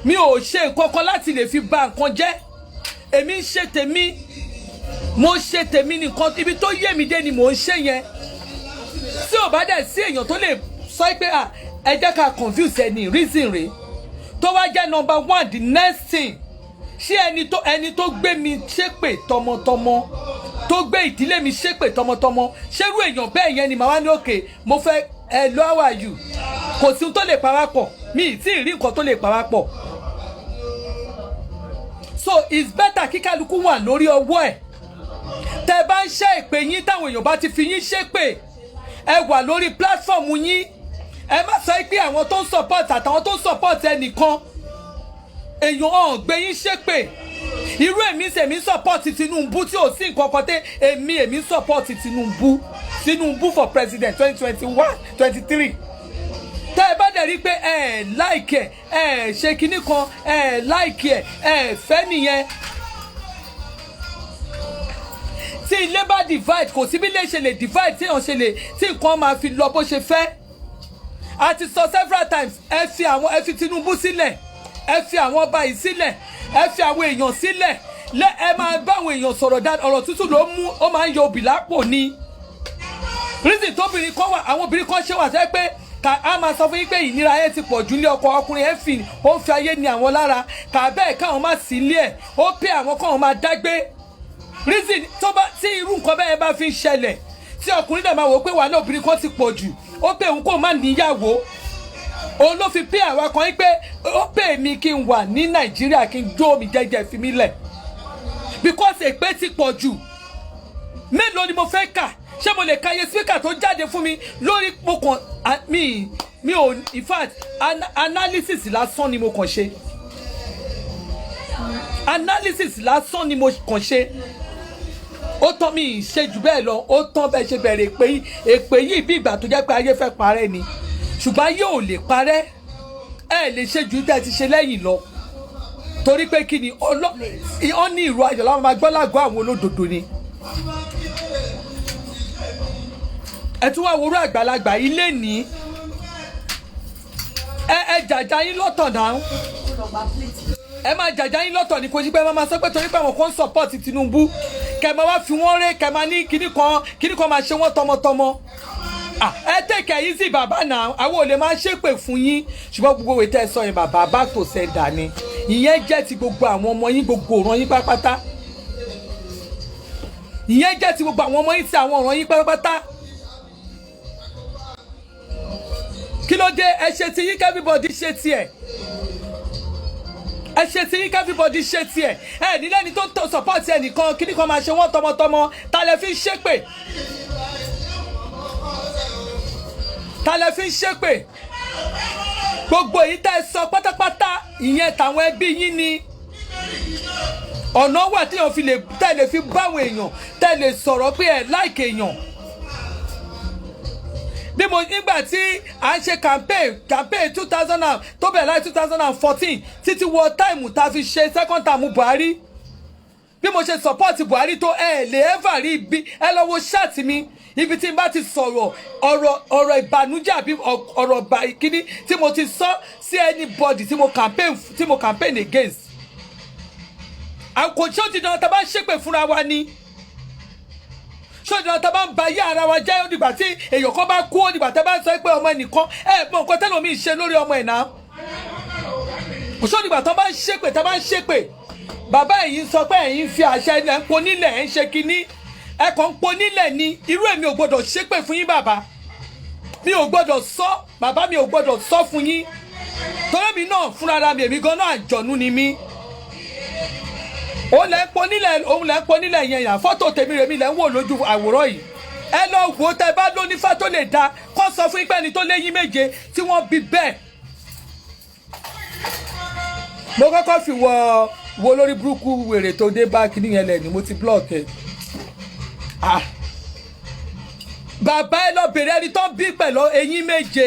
mi ò ṣe nǹkan kan láti lè fi bà nǹkan jẹ́ èmi ń ṣe tèmi mo ṣe tèmi nìkan ibi tó yé mi dé ni mò ń ṣe yẹn tí ò bá dẹ̀ sí èèyàn tó lè sọ pé ẹ jẹ́ ká confuse ẹni reason rẹ̀ tó wá jẹ́ number one the next thing ṣé ẹni tó gbé mi ṣépè tọmọtọmọ tó gbé ìdílé mi ṣépè tọmọtọmọ ṣérú èèyàn bẹ́ẹ̀ yẹn ni màá wá ní òkè mo fẹ́ hello how are you kò sí ohun tó lè parapọ̀ mi ì tí ì rí nǹkan tó lè parapọ̀ so it's better kí kálukú wà lórí ọwọ́ ẹ̀ tẹ́ bá ń ṣe ìpè yín táwọn èèyàn bá ti fi yín ṣépè ẹ wà lórí platform yín ẹ má sọ pé àwọn tó ń support àtàwọn tó ń support ẹnìkan èèyàn ọ̀hún gbé yín ṣépè irú èmi support Tinubu tí ò sí nǹkan kan tẹ́ èmi support Tinubu for president 2021-23 tẹ́ ẹ bá dẹ̀ rí pé like ẹ ṣe kinní kan like ẹ fẹ́ nìyẹn tí ilé bá divide kò sí bí ilé ṣe lè divide tí èèyàn ṣe lè tí nǹkan máa fi lọ bó ṣe fẹ́ a ti sọ several times ẹ fi Tinubu sílẹ̀ ẹ fi àwọn ọba yìí sílẹ̀ ẹ fi àwọn èèyàn sílẹ̀ ẹ máa bá àwọn èèyàn sọ̀rọ̀ dáadáa ọ̀rọ̀ tútù ló mú ó máa ń yọ òbí lápò ni reason tóbìnrin kan wà àwọn obìnrin kan ṣe wà sẹ́ pé a máa sọ fún yín pé ìnira yẹn ti pọ̀ jù ní ọkọ ọkùnrin ẹ̀ ó ń fi ayé ni àwọn lára kà bẹ́ẹ̀ káwọn má sí ilé ẹ̀ ó pé àwọn káwọn máa dágbé reason tí irú nǹkan bẹ́ẹ̀ bá fi ń ṣẹlẹ̀ tí ọkùnrin náà máa wò pé wàhálà obìnrin kan ti pọ̀ jù ó pé òun kò má níyàwó òun ló fi pé àwa kan yín pé ó pè mí kí n wà ní Nàìjíríà kí n jó mi jẹ́jẹ́ fi mí lẹ̀ because èpè ti pọ̀ jù mélòó ni mo fẹ́ kà ṣé mo lè ka iye speaker tó jáde fún mi lórí mo kàn mi ò in fact analysis lásán ni mo kàn ṣe analysis lásán ni mo kàn ṣe ó tán mi ṣe jù bẹ́ẹ̀ lọ ó tán bẹ́ẹ̀ ṣe bẹ̀rẹ̀ èpè yìí bí ìgbà tó jẹ́ pé ayé fẹ́ parẹ́ ni ṣùgbọ́n ayé ò lè parẹ́ ẹ lè ṣe jù tẹ́ ti ṣe lẹ́yìn lọ torí pé kí ni ó ní ìró ayọ̀ láwọn máa gbọ́ lágọ̀ọ́ àwọn olódodo ni. ẹ tún wá wúrú àgbàlagbà ilé ní ẹ jàjà yín lọ́tọ̀ náà ẹ máa jàjà yín lọ́tọ̀ ní kò sí pé ẹ máa sọ pé torí pé àwọn kan ń support Tinubu kẹ máa wá fi wọ́n ré kẹ máa ní kíní kan máa ṣe wọ́n tọmọtọmọ ẹ tẹ̀kẹ̀ yín sí bàbá náà àwọn ò lè máa ṣépè fún yín ṣùgbọ́n gbogbo òwe tẹ́ ẹ sọ yẹn bàbá back to sender ni ìyẹn jẹ́ ti gbogbo àwọn ọmọ yín gbogbo ọ̀ràn yín pátápátá ìyẹn jẹ́ ti gbogbo àwọn ọmọ yín sí àwọn ọ̀ràn yín pátápátá. kí ló dé ẹ ṣe ti yín everybody ṣe tiẹ̀ ẹ ṣe ti yín everybody ṣe tiẹ̀ ẹ nílẹ̀ ni tó support ẹnìkan kíní kan máa ṣe wọ́n tọmọtọmọ ta lẹ fi ń ṣépè ta lẹ fi ń ṣépè gbogbo èyí tẹ́ ẹ sọ pátápátá ìyẹn tàwọn ẹbí yín ni ọ̀nà wà tí èèyàn fi lè tẹ̀lé fi báwọn èèyàn tẹ̀lé sọ̀rọ̀ pé ẹ̀ láìkè èèyàn bí mo nígbà tí à ń ṣe campaign 2000 tó bẹ̀rẹ̀ láì 2014 títí wọ táìmù tá a fi ṣe second term Buhari bí mo ṣe support Buhari tó ẹ lè ever rí ibi ẹ lọ wo ṣáàtì mi ibi tí n bá ti sọ̀rọ̀ ọ̀rọ̀ ìbànújẹ́ àbí ọ̀rọ̀ kíní tí mo ti sọ sí anybody tí mo campaign against àkòjọ́ òdìdàn tá a bá ń ṣépè fúnra wa ni ṣọ́ọ̀dì náà tá a bá ń ba ayé ara wa jẹ́ ó dìgbà tí èèyàn kan bá kú ó dìgbà tá a bá ń sọ pé ọmọ ẹnìkan mọ nǹkan tẹ́lẹ̀ mi ṣe lórí ọmọ ẹ̀ náà ṣọ́ọ̀dì ìgbà tó bá ń ṣépè tá a bá ń ṣépè bàbá ẹ̀yin sọ pé ẹ̀yin fi àṣẹ ilẹ̀ ń ponílẹ̀ ẹ̀ ń ṣe kinní ẹ̀ kàn ń ponílẹ̀ ni irú èmi ò gbọ́dọ̀ ṣépè fún yín bàbá mi ò gbọ́dọ̀ sọ bàbá mi ò gbọ́dọ̀ sọ fún yín torí mi náà fúnra mi èmi gan náà àjọ̀nú ni mí òun lẹ́ ń pọn nílẹ̀ yẹn yàn fọ́tò tèmi rèmi lẹ́ ń wò lójú àwòrán yìí ẹ lọ wò ó tẹ bá lónífá tó lè da kó sọ fún ipẹ́ ni tó léyìn méje tí wọ́n bí bẹ́ẹ̀. mo kọ́kọ́ fi wo lórí burúkú wèrè tó dé bá kíní yẹn lẹ́nu mo ti block ẹ̀. bàbá ẹ lọ bèrè ẹni tó bí pẹ̀lú eyín méje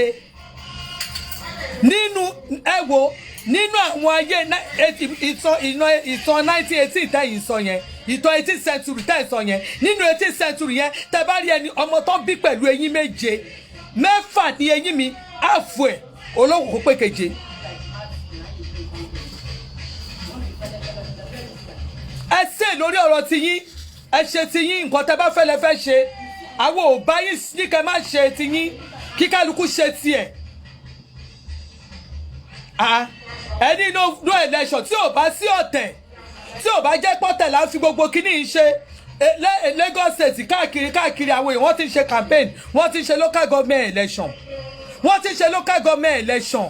nínú ẹ wo nínú àwọn ayé ìtàn 1918 tẹ́yìn sọ yẹn ìtàn 18th century tẹ́yìn sọ yẹn nínú 18th century yẹn tẹ́ bá rí ẹni ọmọ tó bí pẹ̀lú eyín méje mẹ́fà ní eyín mi àfọ̀ ẹ̀ olówó kó pé keje. ẹ ṣe lórí ọ̀rọ̀ tiyín ẹ ṣe tiyín nǹkan tẹ́ bá fẹ́ lẹ fẹ́ ṣe àwọn ò bá yín ní kẹ́ má ṣe tiyín kí kálukú ṣe tiẹ̀. ẹni no election tí ò bá sí ọ̀tẹ̀ tí ò bá jẹ́ pọ́tẹ̀ là ń fi gbogbo kíní ṣe Lagos State káàkiri àwọn èèyàn wọ́n ti ń ṣe campaign wọ́n ti ń ṣe local government election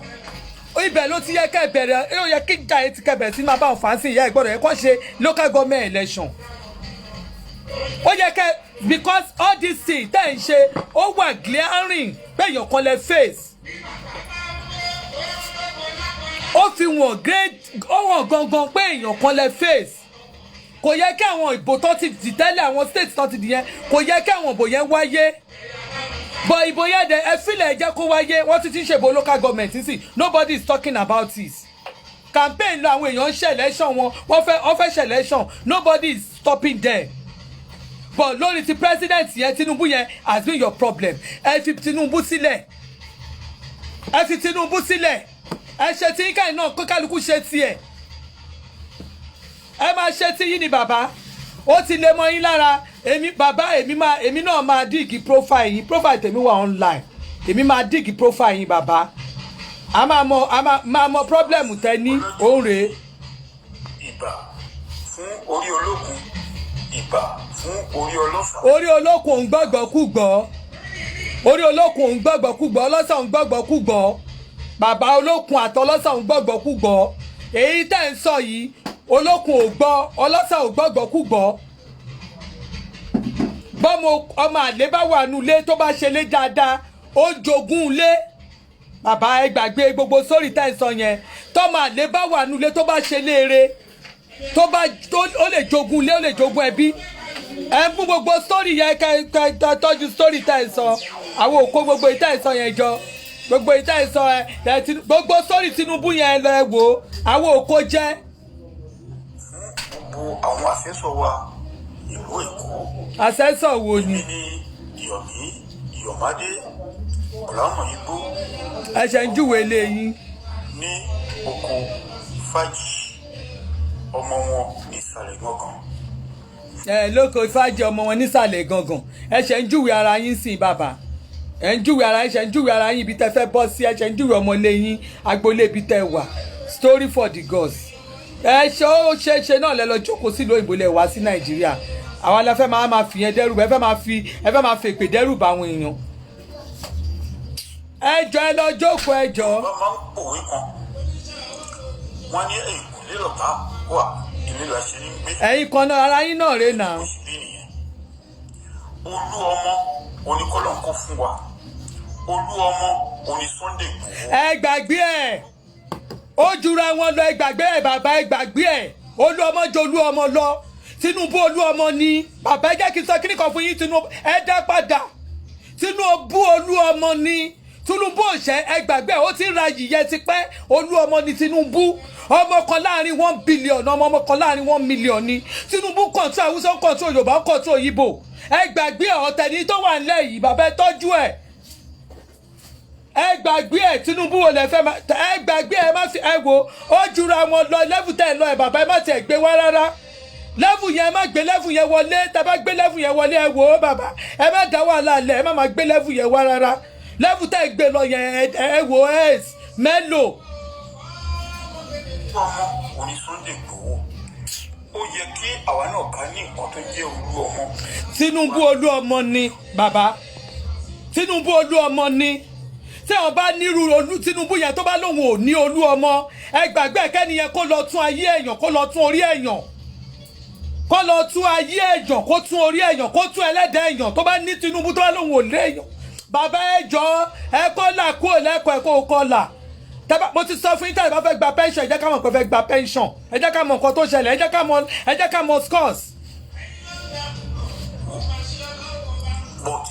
ibẹ̀ ló ti yẹ kẹ́ bẹ̀rẹ̀ ó yẹ kí ìjà yẹn ti kẹ́ bẹ̀rẹ̀ sí máa bá wọn fà á sí ìyá ìgbọ́dọ̀ yẹ kó ṣe local government election ó yẹ kẹ́ because all this thing tẹ́ ń ṣe ó wà glaring pé èèyàn kan lẹ face ó fi wọ̀n grade ó wọ̀n gangan pé èèyàn kan lẹ face kò yẹ kí àwọn ìbò tó ti dì tẹ́lẹ̀ àwọn state tó ti dì yẹn kò yẹ kí àwọn ìbò yẹn wáyé but ìbò yẹn dẹ ẹ fílẹ̀ ẹ jẹ́ kó wáyé wọ́n ti ń ṣèbò local government sí nobody is talking about it campaign lọ àwọn èèyàn ń ṣe election wọ́n fẹ́ ṣe election nobody is stopping them but lórí ti president yẹn Tinubu yẹn has been your problem ẹ fi Tinubu sílẹ̀ ẹ ṣe tí káyìn náà kó kálukú ṣe tiẹ̀ ẹ máa ṣe tí yín ni bàbá ó ti lè mọ yín lára èmi náà máa díìgì profile yín profile tèmi wà online èmi máa díìgì profile yín bàbá a máa mọ problem tẹ ní òun rèé. ìbà fún orí olókun ìbà fún orí ọlọ́sà. orí olókun òun gbọ́gbọ́ kú gbọ́ orí olókun òun gbọ́gbọ́ kú gbọ́ ọlọ́sà òun gbọ́gbọ́ kú gbọ́ bàbá olókun àtọlọ́sà òun gbọ́gbọ́ kú gbọ́ èyí tẹ̀ ń sọ yìí olókun ò gbọ́ ọlọ́sà ò gbọ́gbọ́ kú gbọ́ bọ́mọ ọmọ àlè bá wà nulẹ̀ tó bá ṣe lé dáadáa ó jogún lé bàbá ẹ gbàgbé gbogbo sórí tá ẹ sọ yẹn tọ́mọ àlè bá wà nulẹ̀ tó bá ṣe léere ó lè jogún lé ó lè jogún ẹbí ẹ fún gbogbo sórí yẹn kẹ tọ́jú sórí tá ẹ sọ àwọn òkó gbogbo ìta ẹ sọ yẹn jọ gbogbo ìta ẹ sọ ẹ gbogbo sórí Tinubu yẹn lọ ẹ wò àwọn òkó jẹ. gbogbo àwọn àṣẹsọ wa ìlú Èkó. àṣẹsọ wo ni. èmi ni Ìyọ̀mí Ìyọ̀mádé ọ̀làmọ̀ igbó. ẹsẹ̀ ń júwèé lé yín. ní oko Fájì ọmọ wọn nísàlẹ̀ gangan. lóko Fájì ọmọ wọn nísàlẹ̀ gangan ẹsẹ̀ ń júwèé ara yín sìn bàbá ẹ̀ ń júwèé ara yín ṣe ń júwèé ara yín ibi tẹ́ fẹ́ bọ́ sí ẹsẹ̀ ń júwèé ọmọlé yín agboolé ibi tẹ́ wà story for the gods ẹ ṣe ó ṣe náà lẹ lọ jókòó sílùú òyìnbó lẹ wá sí Nàìjíríà àwọn aláfẹ́ máa fi yẹn dẹ́rù ẹ fẹ́ máa fi èpè dẹ́rù bá àwọn èèyàn ẹjọ́ ẹ lọ jókòó ẹjọ́. wọ́n máa ń pòwe kan wọ́n ní ìkùlé lọ́tà wà ilé la ṣe ní gbé. ẹ̀yin kan náà ara yín náà rè náà. ó sì bí nìyẹn olú ọmọ oníkọ́lọ̀ ń kó fún wa olú ọmọ oní Sunday Igboho. ẹ gbàgbé ẹ ó jura wọn lọ ẹ gbàgbé ẹ bàbá ẹ gbàgbé ẹ olú ọmọ jọ olú ọmọ lọ Tinubu olú ọmọ ni bàbá ẹ jẹ́ kí n sọ kíní kan fún yín Tinubu ẹ dá padà Tinubu olú ọmọ ni Tinubu òṣè ẹ gbàgbé ó ti ra yìyẹ tipẹ́ olú ọmọ ni Tinubu ọmọ kan láàrin 1 billion ọmọ kan láàrin 1 million ni Tinubu kọ̀ǹtò Haúsá kọ̀ǹtò Yorùbá kọ̀ǹtò Ìgbò ẹ gbàgbé ọ̀tẹ̀ ní tó wà nílẹ̀ yìí bàbá ẹ tọ́jú ẹ̀ ẹ gbàgbé ẹ Tinubu wo lẹ fẹ́ máa ẹ gbàgbé ẹ má fi ẹ wo ó jura wọn lọ lẹ́fù tẹ̀ lọ ẹ bàbá ẹ má tẹ̀ gbé wá rárá lẹ́fù yẹn ẹ má gbé lẹ́fù yẹn wọlé tẹ bá gbé lẹ́fù yẹn wọlé ẹ wò ó bàbá ẹ má dá wàhálà lẹ̀ ẹ má gbé lẹ́fù yẹn wá rárá lẹ́fù tẹ̀ gbé lọ yẹn ẹ wò ẹ mélòó. ọmọ oní Sunday Igboho ó yẹ kí àwa náà ká ní nǹkan tó jẹ́ olú ọmọ. Tinubu olú ọmọ ni bàbá Tinubu olú ọmọ ni tí wọn bá nírú olú Tinubu yẹn tó bá lóun ò ní olú ọmọ ẹ gbàgbé kẹ́ni yẹn kó lọ tún ayé èèyàn kó lọ tún orí èèyàn kó lọ tún ayé èèyàn kó tún orí èèyàn kó tún ẹlẹ́dàá èèyàn tó bá ní Tinubu tó bá lóun ò lé èèyàn bàbá ẹ jọ ẹ kọ́ là kúrò lẹ́kọ̀ọ́ ẹ kó kọ́ là mo ti sọ fún yín tí a bá fẹ́ gba pension ẹ jẹ́ ká mọ̀ pé fẹ́ gba pension ẹ jẹ́ ká mọ̀ nǹkan tó ṣẹlẹ̀ ẹ jẹ́ ká mọ̀ scores. but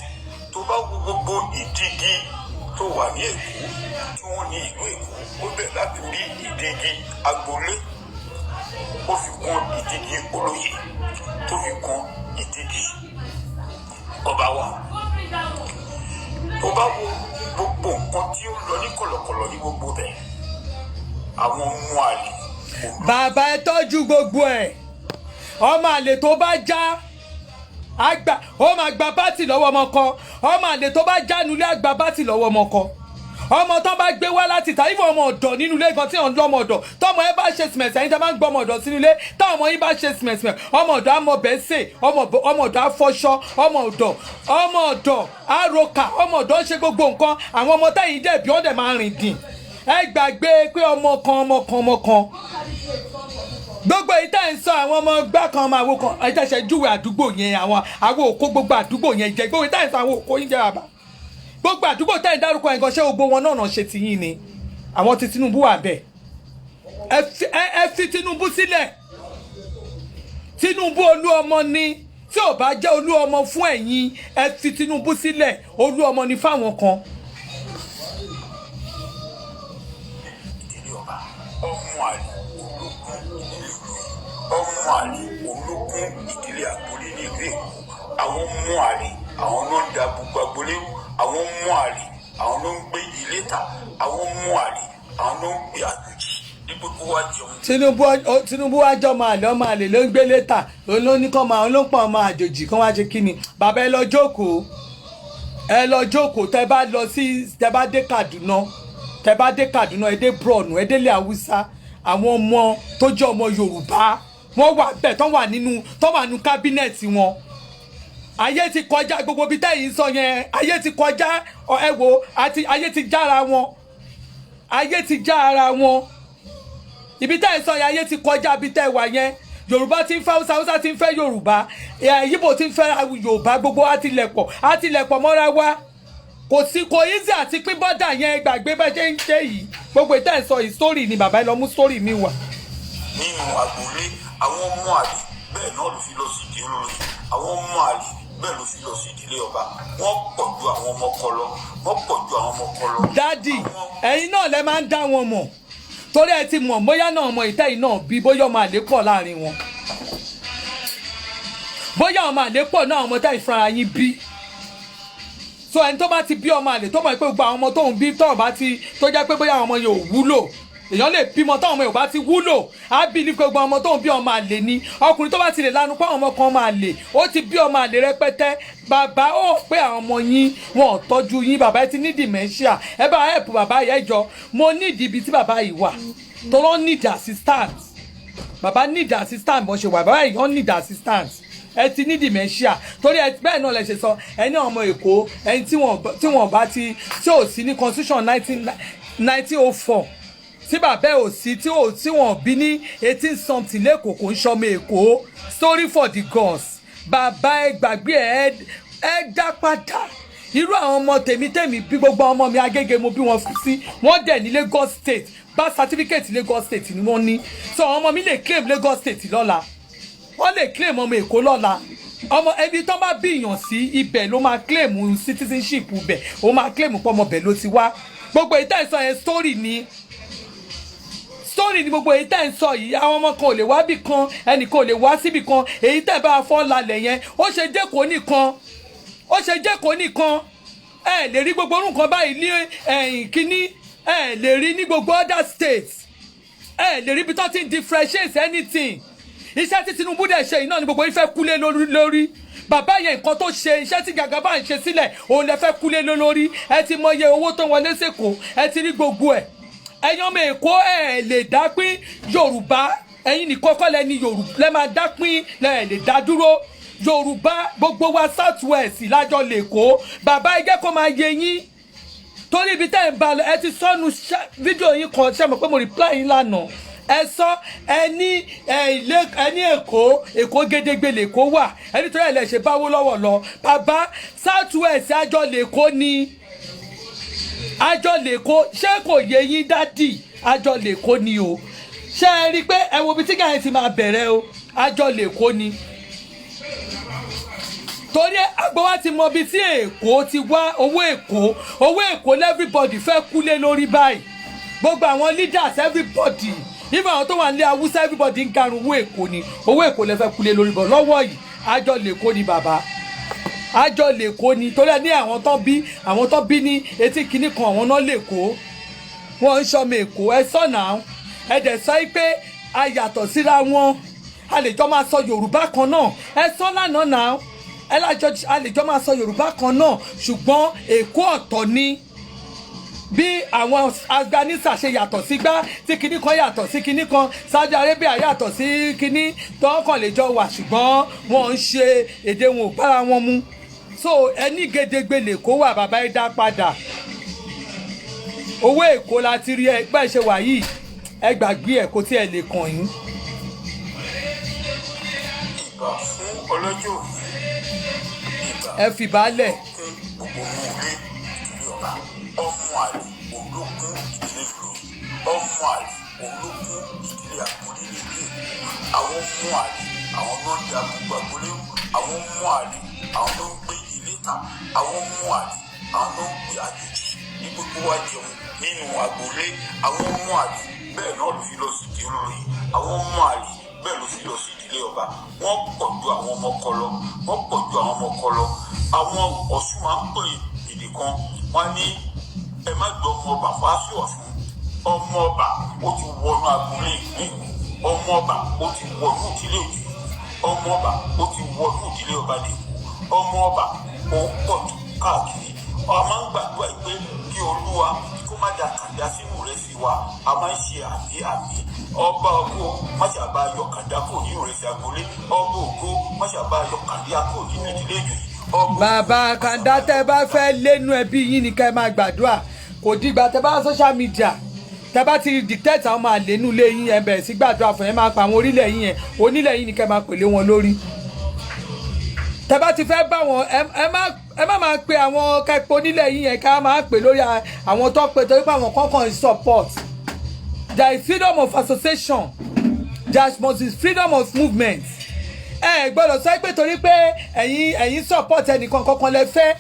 tó bá wo gbogbo ìdígi tó wà ní Èkó tí wọ́n ní ìlú Èkó ó bẹ̀rẹ̀ láti rí ìdígi agboolé ó fi kún ìdígi olóyè tó fi kún ìdígi ọba wa tó bá wo gbogbo nǹkan tí ó lọ ní kọ̀lọ̀kọ̀lọ̀ ní gbogbo bẹ̀ àwọn ọmọ àlè. bàbá ẹ tọ́jú gbogbo ẹ̀ ọmọ àlè tó bá já àgbà ó máa gba bátì lọ́wọ́ ọmọ kan ọmọ àlè tó bá já nulẹ̀ àgbà bátì lọ́wọ́ ọmọ kan ọmọ tó bá gbé wá láti ta ìfọ̀ ọmọ ọ̀dọ̀ nínú ilé gan tí wọ́n ń lọ ọmọ ọ̀dọ̀ tọmọ ẹ bá ṣe sìmẹ̀sì ẹ̀yin tó máa ń gbọ́ ọmọ ọ̀dọ̀ sínú ilé táwọn ọmọ yín bá ṣe sìmẹ̀sì ọmọ ọ̀dọ̀ àmọ̀ bẹ́ẹ̀ sè ọmọ ọ̀dọ̀ àfọṣọ ọmọ ọ̀dọ̀ àròkà ọmọ ọ̀dọ̀ ń ṣe gbogbo nǹkan àwọn ọmọ táyìn dẹ̀ bí wọ́n dẹ̀ máa rìn dìn ẹ gbàgbé pé ọmọ kan gbogbo èyí tá ẹ̀ ń sọ àwọn ọmọ gbá kan ọmọ àwo kan ẹ̀ tẹ̀sẹ̀ júwe àdúgbò yẹn àwọn òkó gbogbo àdúgbò yẹn jẹ gbogbo èyí tá ẹ̀ ń sọ àwọn òkó yín jẹ́ bàbá gbogbo àdúgbò tá ẹ̀ ń dárúkọ ẹ̀ gan ṣé gbogbo wọn náà ṣe ti yín ni àwọn ti Tinubu wà bẹ́ẹ̀ ẹ fi Tinubu sílẹ̀. Tinubu Olúọmọ ni, tí ò bá jẹ́ Olúọmọ fún ẹ̀yin ẹ fi Tinubu sílẹ̀, Olúọmọ ni fáwọn kan. ìdílé ọba ọmọ àlè olókun ìdílé ìlú ọmọ àlè olókun ìdílé àgbólé ní ìlú Èkó. Àwọn ọmọ àlè àwọn ló ń da gbogbo agbolé rú. Àwọn ọmọ àlè àwọn ló ń gbé ilé ta. Àwọn ọmọ àlè àwọn ló ń gbé àjòjì ní gbogbo wa jẹun. Tinubu wá jọ ọmọ àlè ló ń gbé létà, òun ló ní kọ́ máa ló ń pọ̀ ọmọ àjòjì kan wá ṣe kí ni. Bàbá ẹ lọ jókòó, tẹ bá dé Kaduna, ẹ dé Borno, ẹ délé Haúsá, àwọn ọmọ tó jẹ́ ọmọ Yorùbá wọ́n wà bẹ́ẹ̀ tó wà nínú kábínẹ̀tì wọn. Ayé ti kọjá gbogbo bí tẹ́yìn sọ yẹn, ayé ti kọjá ẹ wo ayé ti já ara wọn. Ibi tẹ́yìn sọ yẹn ayé ti kọjá bí tẹ́ wà yẹn. Yorùbá ti ń fẹ́ Haúsá ti ń fẹ́ Yorùbá, Yíbò ti ń fẹ́ Yorùbá, gbogbo á ti lẹ̀pọ̀ mọ́ra wa. Kò easy àti pín bọ́dà yẹn, gbàgbé bá ṣe ń ṣe yìí. Gbogbo ìtẹ́ sọ story ni bàbá ẹ lọ mú story mi wá. Nínú agboolé àwọn ọmọ àlè bẹ́ẹ̀ náà ló fi lọ sí ìdílé olórí. Àwọn ọmọ àlè bẹ́ẹ̀ ló fi lọ sí ìdílé ọba. Wọ́n pọ̀ ju àwọn ọmọ ọkọ lọ. Dádì ẹ̀yin náà lẹ máa ń dá wọn mọ̀, torí ẹ ti mọ̀ bóyá náà ọmọ ìtẹ́ yìí náà bí bóyá ọmọ àlè pọ̀ láàrin wọn, bóyá ọmọ àlè pọ̀ náà ọmọ tẹ́ ìfúnra yín bí. So ẹni tó bá ti bí ọmọ àlè tó mọ̀ pé gbogbo àwọn ọmọ tóun bí tó jẹ́ pé bóyá àwọn ọmọ yẹn ò wúlò, èèyàn lè bímọ táwọn ọmọ Yorùbá ti wúlò, á bí ní gbogbo ọmọ tóun bí ọmọ àlè ni. Ọkùnrin tó bá ti lè lanu pé àwọn ọmọ kan ọmọ àlè, ó ti bí ọmọ àlè rẹpẹtẹ. Bàbá ó pé àwọn ọmọ yín wọn ò tọ́jú yín, bàbá ti ní dementia, ẹ bá help bàbá yẹn jọ. Mo ní ibi tí bàbá yìí wà tó lọ́ need assistance. Bàbá need assistance bó ṣe wà, bàbá yìí wọ́n need assistance. Ẹ ti ní dementia, torí ẹ bẹ́ẹ̀ náà lẹ ṣe sọ ẹni ọmọ Èkó ẹni tí wọ́n bá tí ò sí ní constitution 1904 tí bàbá ò sí tí wọ́n bí ní 18 something lẹ́kọ̀ọ́ kò ń ṣọmọ Èkó. Story for the gods. Bàbá ẹ gbàgbé ẹ dá padà. Irú àwọn ọmọ tèmi bí gbogbo ọmọ mi Agége mo bí wọn fi sí, wọ́n dẹ̀ ní Lagos State, birth certificate Lagos State ni wọ́n ní. So ọmọ mi lè claim Lagos State lọ́la, wọ́n lè claim ọmọ Èkó lọ́la. Ọmọ ẹbí tó bá bí èèyàn sí ibẹ̀ ló máa claim citizenship bẹ̀, ó máa claim pọ́ ọmọ bẹ̀ ló ti wá. Gbogbo ìtẹ́ ìsọ yẹn story ni gbogbo èyí tẹ́ ń sọ yìí. Àwọn ọmọ kan ò lè wá bì kan, ẹnì kan ò lè wá síbì kan. Èyí tẹ́ bá fọ́ lálẹ́ yẹn ó ṣe jẹ́kọ̀ọ́ nìkan, ẹ lè rí gbogbo orúkọ báyìí ní kínní, ẹ lè rí ní gbogbo other states, ẹ lè rí bí tó ti ń differentiate anything. Iṣẹ́ tí Tinubu dẹ̀ ṣe iná ni gbogbo yìí fẹ́ kúlé lórí. Bàbá yẹn nǹkan tó ṣe, iṣẹ́ tí Gàgàbá ń ṣe sílẹ̀ òun lè fẹ́ kúlé lórí. Ẹ ti mọye owó tó wọlé sẹ́kọ̀ọ́, ẹ ti rí gbogbo ẹ̀. Ẹ̀yin ọmọ Èkó ẹ lè dá pín Yorùbá, ẹ̀yin nìkan kọ́ lẹ́ni Yorùbá lẹ́ máa dá pín, lẹ́ lè dá dúró. Yorùbá gbogbo wa South West lájọ lè kó. Bàbá ẹ jẹ́ kó máa yé yín, torí ibi tẹ́ ẹ̀ ń bá lọ ẹ ti sọnù fídíò yín kan ṣe mọ̀ pé mo reply yín lánàá. Ẹ sọ ẹni Èkó gédégbé lè kó wà, ẹni tó yẹ lẹ ṣe báwó lọ́wọ́ lọ. Bàbá South West àjọ lè kó ni, àjọ lè kó. Ṣé kò yé yín dádì? Àjọ lè kó ni o. Ṣé ẹ rí i pé ẹ wo ibi tí gàyẹn ti máa bẹ̀rẹ̀ o? Àjọ lè kó ni. Torí àgbọ̀ wa ti mọ ibi tí Èkó ti wá owó Èkó everybody fẹ́ kúlé lórí báyìí. Gbogbo àwọn leaders everybody, even àwọn tó wà nílé Haúsá everybody ń garun owó Èkó ni, owó Èkó lẹ fẹ́ kúlé lórí bọ̀ lọ́wọ́ yìí. Àjọ lè kó ni bàbá, àjọ lè kó ni. Torí ẹ ní àwọn tó bí ní etí kìíní kan àwọn náà lè kó, wọ́n ń ṣọmọ Èkó. Ẹ sọ náà, ẹ dẹ̀ sọ pé a yàtọ̀ síra wọn, a lè jọ máa sọ Yorùbá kan náà. Ẹ sọ lánàá náà, a lè jọ máa sọ Yorùbá kan náà, ṣùgbọ́n Èkó ọ̀tọ̀ ni. Bí àwọn Afghanistan ṣe yàtọ̀ sí gbá tí kinní kan yàtọ̀ sí kinní kan, Saudi Arabia yàtọ̀ sí kinní tó kàn lè jọ wà ṣùgbọ́n wọ́n ń ṣe èdè wọn ò bára wọn mu. So ẹni gédégbé lè kó wà, bàbá ẹ dá padà. Owó Èkó la ti rí ẹ pẹ́ ṣe wà yìí, ẹ gbàgbé ẹ kó tí ẹ lè kàn yín. Ìbà fún ọlọ́jọ́ òní. Ẹ fi balẹ̀. Gbogbo orí ìdílé ọba. Ọmọ àlè olókun ìdílé ìlú. Ọmọ àlè olókun àwọn mú àlè àwọn ló ń da gbogbo àgbélé àwọn mú àlè àwọn ló ń gbé ilé ta àwọn mú àlè àwọn ló ń gbé àjèjì ní gbogbo wa jẹun nínú àgbélé àwọn mú àlè bẹ́ẹ̀ náà ló fi lọ sí ìdí olórí àwọn mú àlè bẹ́ẹ̀ ló fi lọ sí ìdílé ọba wọ́n pọ̀ ju àwọn ọmọ kọ lọ wọ́n pọ̀ ju àwọn ọmọ kọ lọ àwọn Ọ̀ṣun máa ń pè èdè kan wọ́n ní ẹ má gbọ́ ọmọ ọba fáṣí Ọ̀ṣun ọmọ ọba ó ti wọnú agboolé ìlú ọmọ ọba ó ti wọnú ìdílé òjì ọmọ ọba ó ti wọnú ìdílé ọba dé ọmọ ọba ó pọ̀ jù káàkiri a máa ń gbàdúrà pé kí Olúwa kó má da kàdá sínú rẹ̀ sí wa a máa ń ṣe àmì ọba ògo má ṣàbá yọ kàdá kò nínú rẹ̀ sí agboolé ọba ògo má ṣàbá yọ kàdá kò nínú ìdílé ìjòyè. bàbá kàdá tẹ bá fẹ́ lẹ́nu ẹbí yín ni kẹ́ máa gbàdúrà kò dìgbà tẹ bá social media tẹ bá ti dictate àwọn máa lẹ́nu lé yín ẹ bẹ̀rẹ̀ sí gbàdúrà fún ẹ máa pa àwọn orílẹ̀ yín yẹn onílẹ̀ yín ni kẹ́ máa pèlé wọn lórí tẹ bá ti fẹ́ bá wọn ẹ má máa pe àwọn kẹ́pọ̀ onílẹ̀ yín yẹn ká máa pè lórí àwọn tó pe torí pé àwọn kọ̀ọ̀kan support there is freedom of association there must be freedom of movement ẹ gbọ́dọ̀ sọ pé torí pé ẹ̀yin support ẹnìkan kankan lẹ fẹ́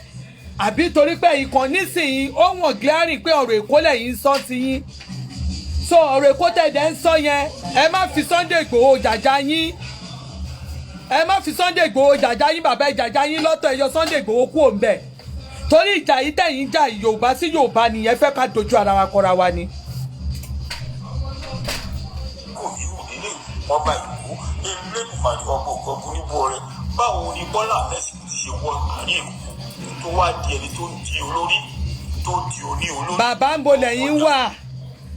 àbí torí pé ẹ̀yin kan nísìnyí ó wọ̀n glaring pé ọ̀rọ̀ Èkó lẹ́yìn sọ ti yín so ọ̀rọ̀ Èkó tẹ̀dẹ̀ ń sọ yẹn ẹ má fi Sunday Igboho jàjà yín ẹ má fi Sunday Igboho jàjà yín bàbá ìjàjà yín lọ́tọ̀ ẹ̀yọ Sunday Igboho kú òun bẹ̀ torí ìjà yìí tẹ̀yìn jà Yorùbá sí Yorùbá nìyẹn fẹ́ ká dojú ara wa kọra wa ni. ọba ìlú Elédùmarè ọgbọ ògbọgbọ níbo rẹ báwo ni Bọ́lá Ahmed ti ṣe wọ àárín Èkó tó wá di ẹni tó ń di olórí tó di oní olórí. bàbá ń bo lẹ́yìn wà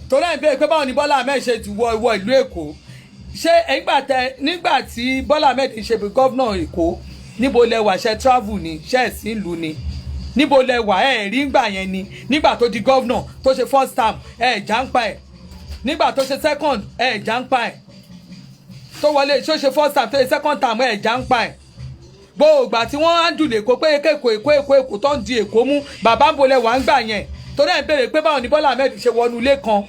torí ẹ̀ ń bẹ̀rẹ̀ pé báwo ni Bọ́lá Ahmed ṣe ti wọ ìlú Èkó ṣé nígbà tí Bọ́lá Ahmed ṣe bí gọ́vnà Èkó níbo lẹ wà ṣe travel ni ṣe ẹ̀sìn ìlú ni níbo lẹ wà ẹ̀ rí ngbà yẹn ni nígbà tó di gọ́vnà tó ṣe first term ẹ̀ jàǹpa ẹ̀ nígbà tó ṣe second ẹ̀ jàǹpa ẹ̀ tó wọlé tó ṣe first term tó ṣe second term ẹ̀ jàǹpa ẹ̀ gbogbo tí wọ́n á dùn lèkó pé èkó tó ń di Èkó mú bàbá ń bolẹ̀ wà ń gbà yẹn torí ẹ̀ ń béèrè pé báwo ni Bọ́lá Ahmed ṣe wọnú ilé kan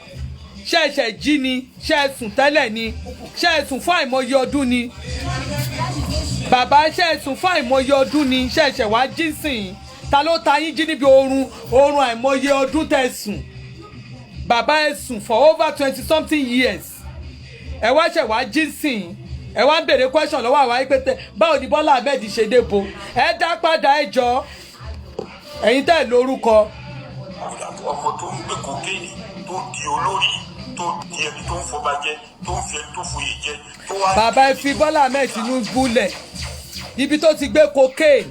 ṣé ẹ̀ṣẹ̀ jí ni ṣé ẹ sùn tẹ́lẹ̀ ni ṣé ẹ sùn fún àìmọye ọdún ni bàbá ṣé ẹ sùn fún àìmọye ọdún ni ṣé ẹ̀ṣẹ̀ wá jí sìn ta ló ta yín jí níbi oorun àìmọye ọdún tẹ́ sùn bàbá ẹ sùn for over 20-something years ẹ wá ṣẹ̀ wá jí sìn ẹ wá ń béèrè question lọ́wọ́ àwa yìí pé báwo ni Bọ́lá Ahmed ṣe débò ẹ dá padà ẹ jọ ẹ̀yin tẹ́ lórúkọ. ọmọ tó ń gbé kokéènì tó di olórí tó di ẹni tó ń fọba jẹ tó ń fi ẹni tó fòye jẹ tó wá. bàbá ẹ fi Bọ́lá Ahmed Tinubu lẹ̀ ibi tó ti gbé cocaine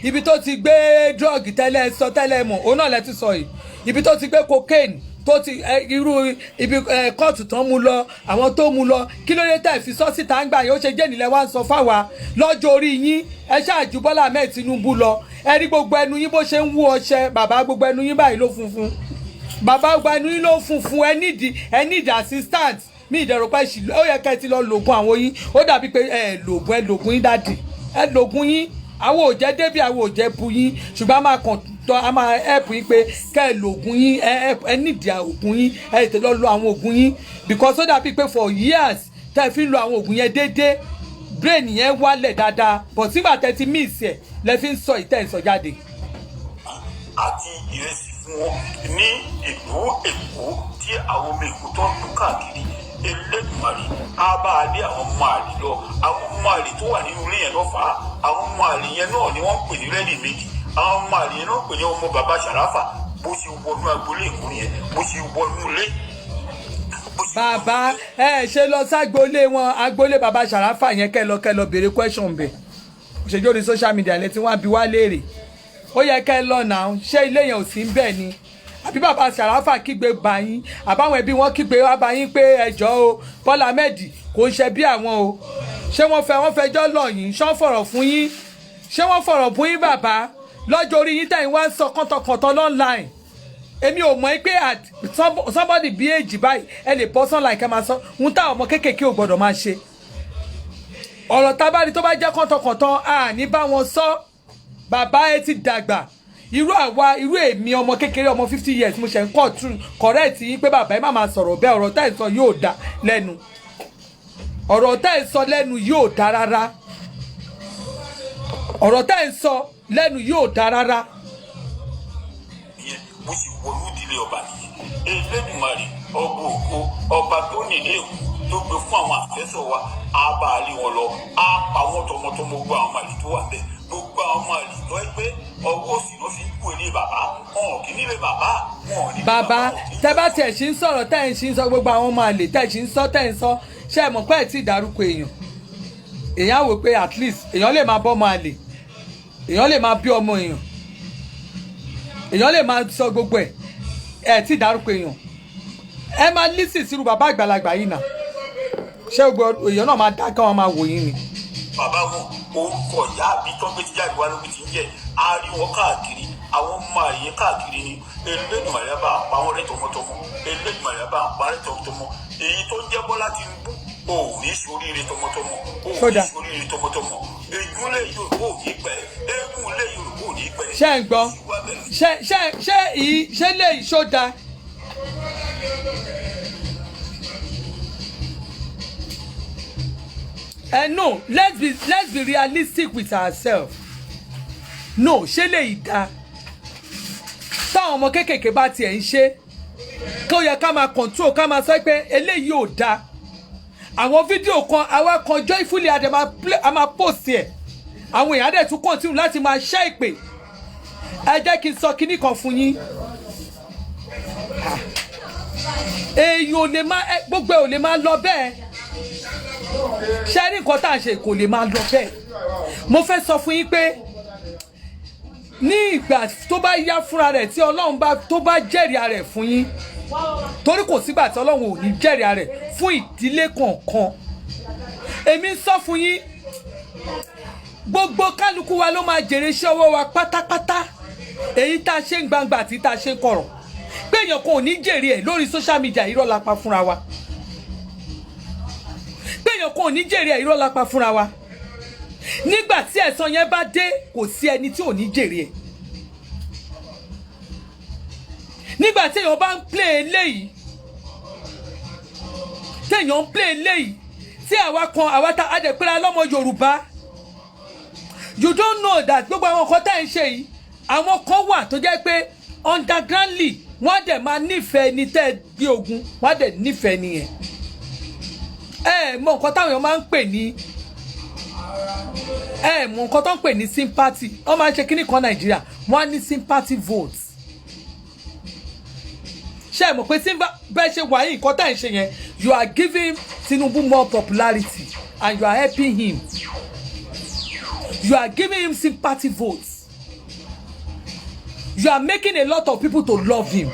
ibi tó ti gbé drug tẹ́lẹ̀ sọ tẹ́lẹ̀ mọ̀ òun náà lẹ ti sọ yìí ibi tó ti gbé cocaine tó ti irú ibi kóòtù tán mú lọ àwọn tó mú lọ kí ló dé tẹ̀ fi sọ síta ń gbà yẹn ó ṣe jẹ́ nílẹ̀ wá ń sọ fáwa lọ́jọ́ orí yín ẹ ṣáàjú Bọ́lá Ahmed Tinubu lọ ẹ rí gbogbo ẹnu yín bó ṣe ń wú ọṣẹ bàbá gbogbo ẹnu yín báyìí ló funfun bàbá gbogbo ẹnu yín ló funfun ẹ need assistant mi ìdẹ̀rù pé ó yẹ kẹ́ ẹ ti lọ lògùn àwọn yín ó dàbí pé ẹ lògùn yín dádì ẹ lògùn yín àwọn ò jẹ́ débi àwọn ò jẹ́ bu yín ṣùgbọ́n a máa kàn tọ́ a máa help yín pé kẹ́ ẹ lo oògùn yín ẹ nídìí oògùn yín ẹ tètè lọ lo àwọn oògùn yín because ó dàbí pé for years tẹ́ ẹ fi ń lo àwọn oògùn yẹn déédéé brain yẹn wálẹ̀ dáadáa but sígbà tẹ́ ti miss ẹ̀ lẹ́ fi ń sọ ìtẹ́ ìsọ jáde. àti ìrẹsì fún wọn ní ìlú Èkó tí àwọn ọmọ Èkó tó ń dún káàkiri Elédùmarè á bá a lé àwọn ọmọ àlè lọ àwọn ọmọ àlè tó wà nínú ilé yẹn lọ́fà àwọn ọmọ àlè yẹn náà ni wọ́n ń pè ní rẹ́dì méjì àwọn ọmọ àlè yẹn náà pè ní ọmọ bàbá Ṣàráfà bó ṣe wọnú agboolé Èkó yẹn bó ṣe wọnú ilé. bàbá ẹ ṣe lọ ságboolé wọn agboolé bàbá Ṣàráfà yẹn kẹ́ lọ béèrè question bẹ̀ òṣèjọ́ orí social media lẹ́tí wọ́n á bi wá léèrè ó yẹ kẹ́ lọ náà ṣé ilé yẹn ò sí ń bẹ̀ ni àbí bàbá Ṣàráfà kígbe bá yín àbáwọn ẹbí wọn kígbe wá bá yín pé ẹjọ́ o Bọ́lá Ahmed kò ń ṣe bí àwọn o ṣé wọ́n fẹjọ́ lọ yín ṣé wọ́n fọ̀rọ̀ fún yín ṣé wọ́n fọ̀rọ̀ fún yín bàbá lọ́jọ́ orí yín tẹ̀yìn wá ń sọ kọ́ntọ̀kọ̀ntọ̀ online èmi ò mọ̀ pé somebody bí èjì báyìí ẹ lè bọ́ sọ́nà láìka máa sọ ń táwọn ọmọ kéékèèké ò gbọ́dọ̀ máa ṣe ọ̀rọ̀ tábàrí tó bá jẹ́ kọ́ntọ̀kọ̀ntọ̀ àní bá wọn sọ bàbá ẹ ti dàgbà irú àwa irú èmi ọmọ kékeré ọmọ 50 years mo ṣe ń kọ́ correct yín pé bàbá ẹ má máa sọ̀rọ̀ bẹ́ẹ̀ ọ̀rọ̀ táì sọ yóò dá lẹ́nu ọ̀rọ̀ tá ẹ̀ ń sọ lẹ́nu yóò dá rárá ọ̀rọ̀ tá ẹ̀ ń sọ lẹ́nu yóò dá rárá. ìyẹn bó ṣe wọnú ìdílé ọba nìyẹn Elédùmarè ọba ògo ọba tó nílé èkó tó gbé fún àwọn àfẹ́sọ̀ wa á bá a lé wọn lọ á pa wọn tọmọtọmọ gbogbo àwọn màlì tó wà ń bẹ gbogbo àwọn màlì tó ẹ pé ọwọ́ òsì ló fi ń kú ilé bàbá wọn ò kí nílé bàbá wọn ò ní. bàbá tẹ bá tiẹ̀ ṣì ń sọ̀rọ̀ tẹ́ ẹ̀ ń ṣì ń sọ gbogbo àwọn ọmọ àlè tẹ́ ẹ̀ ṣì ń sọ tẹ́ ẹ̀ ń sọ ṣe é mọ̀ pé ẹ̀ tí ì dárúkọ èèyàn á wò pé at least èèyàn lè máa bọ́ ọmọ àlè èèyàn lè máa bí ọmọ èèyàn lè máa sọ gbogbo ẹ̀ tí ì dárúkọ ẹ máa lísì sírú bàbá àgbàlagbà yìí náà ṣé gbogbo èèyàn náà máa dá káwọn máa wò yín ni. bàbá wọn orúkọ ìyá àbí tó ń gbé ti jáde wá lóbi ti ń jẹ a rí wọn káàkiri àwọn ọmọ àyè káàkiri ni Elédùmarè bá pa wọn rẹ́ tọmọtọmọ Elédùmarè bá pa rẹ́ tọmọtọmọ èyí tó ń jẹ́ Bọ́lá Tinubu ò ní sóríire tọmọtọmọ ò ní sóríire tọmọtọmọ egúnlé Yorùbá ò ní pẹ́ egúnlé Yorùbá ò ní pẹ́. ṣé ń gbọ́ ṣé lè ṣóda. No, let's be realistic with ourselves. No, ṣé lè dá táwọn ọmọ kéékèèké bá tiẹ̀ ń ṣe kí ó yẹ ká máa control ká máa sọ pé eléyìí ò dáa. Àwọn fídíò kan àwa kan joyfully a máa post ẹ̀ àwọn èèyàn dẹ̀ tún continue láti máa ṣẹ́ ìpè. Ẹ jẹ́ kí n sọ kinní kan fún yín. Èèyàn ò lè máa gbogbo ẹ̀ ò lè máa lọ bẹ́ẹ̀. Ṣé rí nǹkan tá à ń ṣe kò lè máa lọ bẹ́ẹ̀. Mo fẹ́ sọ fún yín pé ní ìgbà tó bá yá fúnra rẹ̀ tí Ọlọ́run tó bá jẹ́rìí ara rẹ̀ fún yín torí kò sígbà tí Ọlọ́run ò ní jẹ́rìí ara rẹ̀ fún ìdílé kọ̀ọ̀kan. Èmi ń sọ fún yín gbogbo kálukú wa ló máa jèrè iṣẹ́ ọwọ́ wa pátápátá èyí tá a ṣe ń gbangba àti tá a ṣe ń kọ̀rọ̀ pé èèyàn kan ò ní jèrè ẹ̀ lórí social media irọ́ la pa fúnra wa. Péyàn kò ní jèrè irọ́ la pa fúnra wa nígbà tí ẹ̀san yẹn bá dé kò sí ẹni tí ò ní jèrè ẹ̀. Nígbà tí èèyàn bá ń play eléyìí tí àwa ta adẹ̀pẹ́ra lọ́mọ Yorùbá you don't know that gbogbo àwọn nǹkan tá ẹ̀ ń ṣe yìí àwọn kan wà tó jẹ́ pé undergroundly wọ́n á dẹ̀ máa nífẹ̀ẹ́ ni tẹ́ ẹ gbé ogun wọ́n á dẹ̀ nífẹ̀ẹ́ nìyẹn. Mọ nǹkan táwọn èèyàn máa ń pè ní mọ nǹkan tó ń pè ní sympathy wọ́n máa ń ṣe kíní kan Nàìjíríà wọ́n á ní sympathy votes. Ṣé ẹ mọ̀ pé bẹ́ẹ̀ ṣe wà yìí nǹkan tá ẹ̀ ń ṣe yẹn you are giving Tinubu more popularity and you are helping him you are giving him sympathy votes you are making a lot of people to love him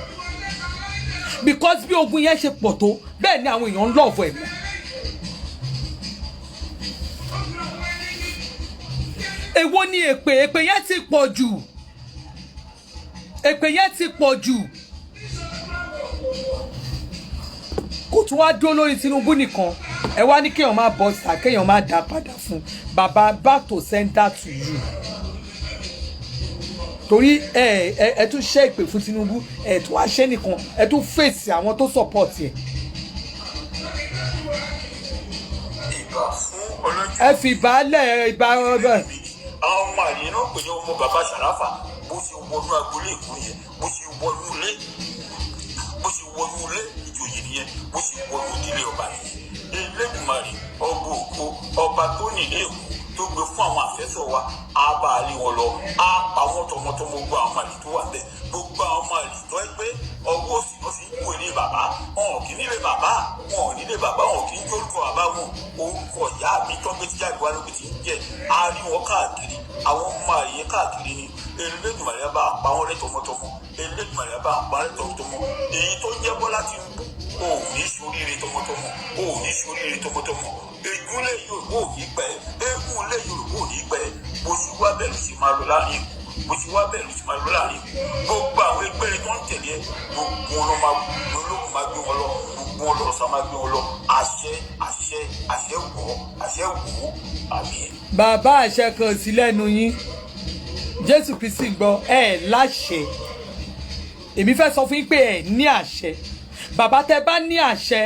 because bí ogun yẹn ṣe pọ̀ tó bẹ́ẹ̀ ni àwọn èèyàn ń love ẹ̀. Èwo ni èpè yẹn ti pọ̀ jù kò tún wá dúró lórí Tinubu nìkan ẹ wá ní kéèyàn máa bọ́ sà kéèyàn máa dá padà fún bàbá back to center to you torí ẹ tún ṣe ìpè fún Tinubu ẹ tún wá ṣe nìkan ẹ tún fèsì àwọn tó support ẹ. ẹ fi ìbálẹ̀ ìbá ọ̀rọ̀ àwọn ọmọ àyè náà pè ní ọmọ bàbá Ṣàráfà bó ṣe wọnú agboolé Èkó yẹn bó ṣe wọnú ilé ìjòyè nìyẹn bó ṣe wọnú ìdílé ọba nìyẹn Elédùmarè ọba ògo ọba tó nílé Èkó tó gbé fún àwọn àfẹ́sọ̀ wa á bá a lé wọn lọ á pa wọn tọmọtọmọ gbogbo àwọn màlì tó wà bẹ́ẹ̀ gbogbo àwọn màlì tó ẹ pé ọwọ́ òsì ló fi ń kú ilé bàbá wọn ò kí nílé bàbá wọn ò nílé bàbá wọn ò kí ń jórúkọ bàbá wọn orúkọ ìyá àbí tó ń gbé ti jáde wá lóbi ti ń jẹ á rí wọn káàkiri àwọn ọmọ àyè káàkiri ni Elédùmarè bá pa wọn rẹ́ tọmọtọmọ Elédùmarè bá pa rẹ́ tọmọtọmọ èyí tó ń jẹ́ Bọ́lá Tinubu ò ní sóríire tọmọtọmọ egúnlé Yorùbá ò ní pẹ́ egúnlé Yorùbá ò ní pẹ́ bó ṣe wá bẹ́ẹ̀ ló ṣe máa lọ láàrin gbogbo àwọn ẹgbẹ́ tó ń tẹ̀lé gbogbo wọn lọ́lọ́kùn máa gbé wọn lọ gbogbo wọn lọ́sà máa gbé wọn lọ àṣẹ wò àmì. bàbá àṣẹ kan sí lẹ́nu yín Jésù Kristi gbọ́ láṣẹ èmi fẹ́ sọ fún yín pé ní àṣẹ bàbá tẹ bá ní àṣẹ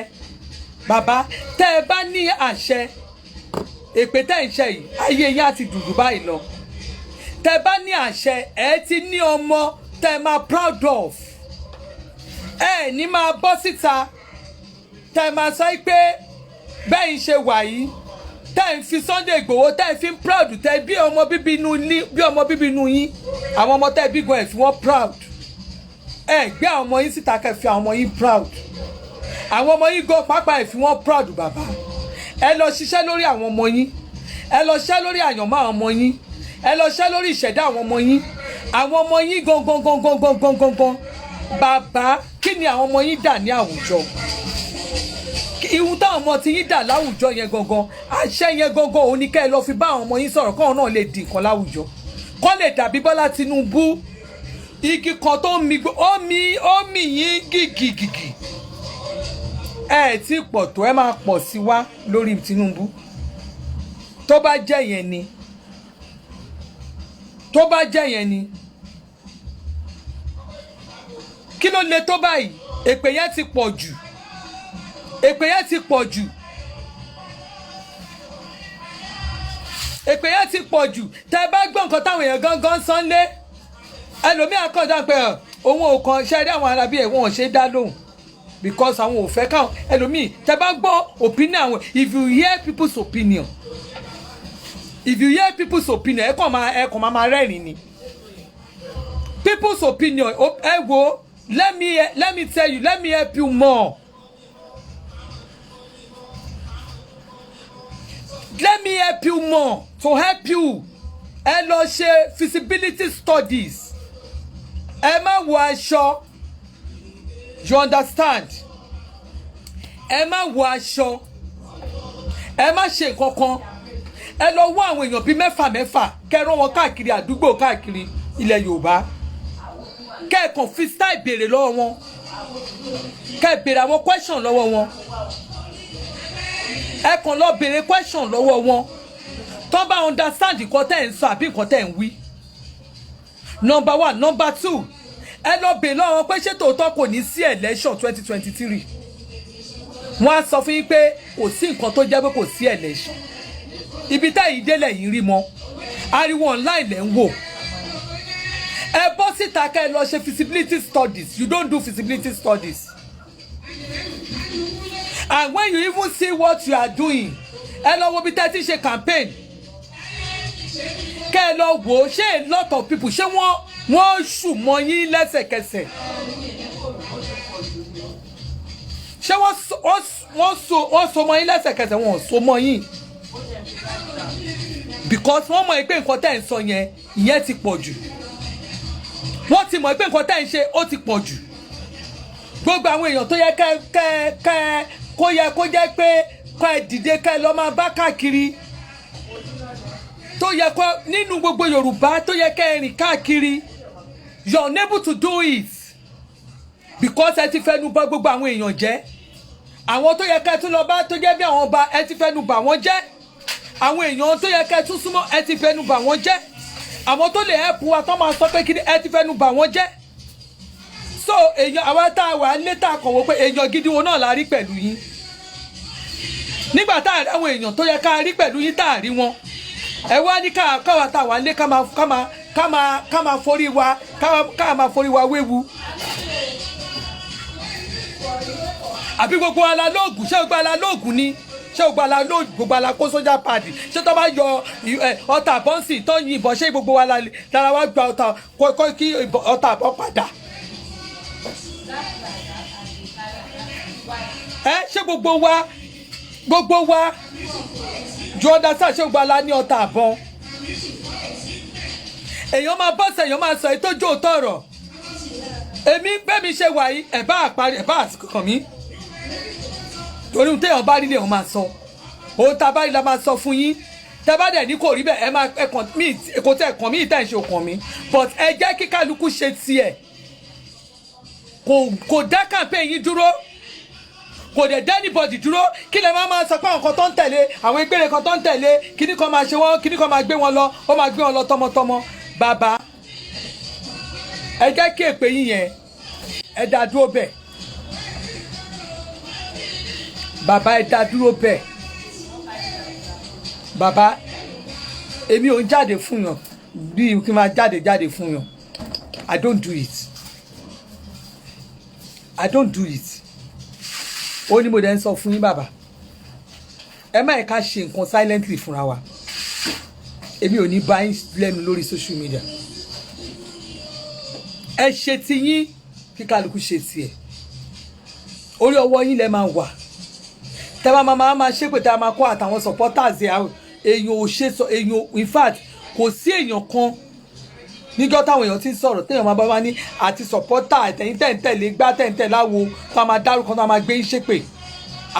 bàbá tẹ́ ẹ bá ní àṣẹ èpè tẹ́ ẹ ń ṣe yìí ayé yín á ti dùdù báyìí lọ tẹ́ ẹ bá ní àṣẹ ẹ ti ní ọmọ tẹ́ ẹ máa proud of ẹ ní máa bọ́ síta tẹ́ ẹ máa sọ pé bẹ́ẹ̀ ń ṣe wà yìí tẹ́ ẹ ń fi Sunday Igboho tẹ́ ẹ fi ń proud tẹ́ ẹ bí ọmọ bíbí inú yín àwọn ọmọ tẹ́ ẹ bí gan ẹ fi wọ́n proud ẹ gbé àwọn ọmọ yín síta kẹ́ fi àwọn ọmọ yín proud àwọn ọmọ yín gan pápá ẹ fi wọ́n proud bàbá ẹ lọ ṣiṣẹ́ lórí àwọn ọmọ yín ẹ lọ ṣiṣẹ́ lórí àyànmọ́ àwọn ọmọ yín ẹ lọ ṣiṣẹ́ lórí ìṣẹ̀dá àwọn ọmọ yín gangan bàbá kí ni àwọn ọmọ yín dà ní àwùjọ ihun táwọn ọmọ tí yín dà láwùjọ yẹn gangan àṣẹ yẹn gangan òun ni kẹ́ ẹ lọ fi bá àwọn ọmọ yín sọ̀rọ̀ kọ́ọ̀ náà lè di nǹkan láwùjọ kọ́ lè dàbí Bọ́lá Tinubu igi kan tó mi yín gìgìgìgì ẹ ti pọ̀ tó ẹ máa pọ̀ sí wá lórí Tinubu tó bá jẹ́ yẹn ni kí ló le tó báyìí èpè yẹn ti pọ̀ jù èpè yẹn ti pọ̀ jù tẹ́ ẹ bá gbọ́ nǹkan táwọn èèyàn gangan sánlé ẹlòmíà kọjá pé òun ò kàn ṣe rí àwọn arábí ẹ̀ wọ́n ò ṣe dá lóhùn because àwọn ò fẹ́ káwọn ẹlòmíì tẹ́ bá gbọ́ opinion àwọn if you hear people's opinion ẹ kàn máa rẹ́rìn ni people's opinion ẹ wo let me tell you let me help you more. Let me help you more to help you. Ẹ lọ ṣe feasibility studies. Ẹ má wọ aṣọ. You understand? Ẹ má wọ aṣọ. Ẹ má ṣe nǹkan kan. Ẹ lọ wá àwọn èèyàn bíi mẹ́fà kẹ́ rán wọn káàkiri àdúgbò káàkiri ilẹ̀ Yorùbá. Kẹ́ ẹ kàn fi style béèrè lọ́wọ́ wọn. Kẹ́ ẹ béèrè àwọn question lọ́wọ́ wọn. Ẹ kàn lọ béèrè question lọ́wọ́ wọn tó bá understand nǹkan tẹ́ ń sọ àbí nǹkan tẹ́ ń wí. Number 1 number 2 ẹ lọ béèrè lọ́wọ́ pé ṣé tòótọ́ kò ní sí election 2023 wọ́n á sọ fún yín pé kò sí nǹkan tó jẹ́ pé kò sí election ibi táyì délẹ̀ yìí rí mọ́ ariwo online lẹ́ ń wò ẹ bọ́ síta kẹ́ ẹ lọ ṣe feasibility studies you don't do feasibility studies. And when you even see what you are doing ẹ lọ wo bí tẹ́ ti ṣe campaign kẹ́ ẹ lọ wò ó ṣé a lot of people ṣé wọ́n ṣù mọ́ yín lẹ́sẹ̀kẹsẹ̀ ṣé wọ́n so mọ́ yín lẹ́sẹ̀kẹsẹ̀ wọ́n so mọ́ yín because wọ́n mọ̀ pé nǹkan tẹ́ ń sọ yẹn ìyẹn ti pọ̀ jù wọ́n ti mọ̀ pé nǹkan tẹ́ ń ṣe ó ti pọ̀ jù gbogbo àwọn èèyàn tó yẹ kẹ́ kó yẹ kó jẹ́ pé kọ́ ẹ dìde kẹ́ ẹ lọ máa bá káàkiri tó yẹ kó nínú gbogbo Yorùbá tó yẹ kẹ́ ẹ rìn káàkiri you are unable to do it because ẹ ti fẹnu bà gbogbo àwọn èèyàn jẹ́ àwọn tó yẹ kẹ́ ẹ tún lọ bá tó jẹ́ bí àwọn ọba ẹ ti fẹnu bà wọ́n jẹ́ àwọn èèyàn tó yẹ kẹ́ ẹ tún súnmọ́ ẹ ti fẹnu bà wọ́n jẹ́ àwọn tó lè help wa tó máa sọ pé kí ni ẹ ti fẹnu bà wọ́n jẹ́ so èèyàn àwa tá a wà lé tá a kàn wò pé èèyàn gidi wo náà la rí pẹ̀lú yín nígbà tá a rí àwọn èèyàn tó yẹ ká rí pẹ̀lú yín tá a rí wọn ẹ wá ní káwa tá a wà lé ká máa forí wa wéwu àbí gbogbo ala lóògùn ṣé gbogbo ala lóògùn ni ṣé gbogbo ala kó sójà pàdì ṣé tó bá yọ ọta bọ́ǹsì tó yin ìbọn ṣé gbogbo wa lára wa gba ọta kó kí ọta bọ́ padà. Ṣé gbogbo wa ju ọ̀dà sáà ṣé gbogbo ala ní ọta àbọ̀n èèyàn máa bọ́sẹ̀ èèyàn máa sọ èyí tó jó òótọ́ ọ̀rọ̀ èmi bẹ́ẹ̀ mi ṣe wà yìí ẹ̀ bá àsìkò kàn mí torí ohun téèyàn bá rí lè wọ́n máa sọ ohun tá a bá rí la máa sọ fún yín tẹ́ bá dẹ̀ ní kò rí bẹ́ẹ̀ ẹ máa ẹ̀kàn mí èkó tẹ̀ ẹ̀kàn mí ìtẹ̀ ìṣe òkàn mi but ẹ jẹ́ kí kálukú ṣe tiẹ̀ kò dá campaign yín dúró kò dẹ̀ dá anybody dúró kí lè máa sọ pé àwọn kan tó ń tẹ̀lé àwọn ìgbére kan tó ń tẹ̀lé kíní kan máa ṣe wọ́n kíní kan máa gbé wọn lọ ó máa gbé wọn lọ tọmọtọmọ bàbá ẹ jẹ́ kí èpè yín yẹn ẹ dá dúró bẹ́ẹ̀ bàbá ẹ dá dúró bẹ́ẹ̀ bàbá èmi ò ń jáde fún yàn bí kí n máa jáde fún yàn I don't do it ó ní mo dẹ̀ ń sọ fún yín bàbá ẹ má yẹ ká ṣe nǹkan silently fúnra wa èmi ò ní bá yín lẹ́nu lórí social media ẹ ṣe ti yín kí kálukú ṣe tiẹ̀ orí ọwọ́ yín lẹ máa wà tẹ́ bá máa ṣépè tẹ́ máa kó àtàwọn supporters èèyàn ò ṣe sọ èèyàn in fact kò sí èèyàn kan níjọ́ táwọn èèyàn ti ń sọ̀rọ̀ téèyàn máa bá wá ní àti supporter àtẹ̀yìn tẹ̀ǹtẹ̀lé gbá tẹ̀ǹtẹ̀láwo tá a máa dárúkọ tá a máa gbé yín ṣépè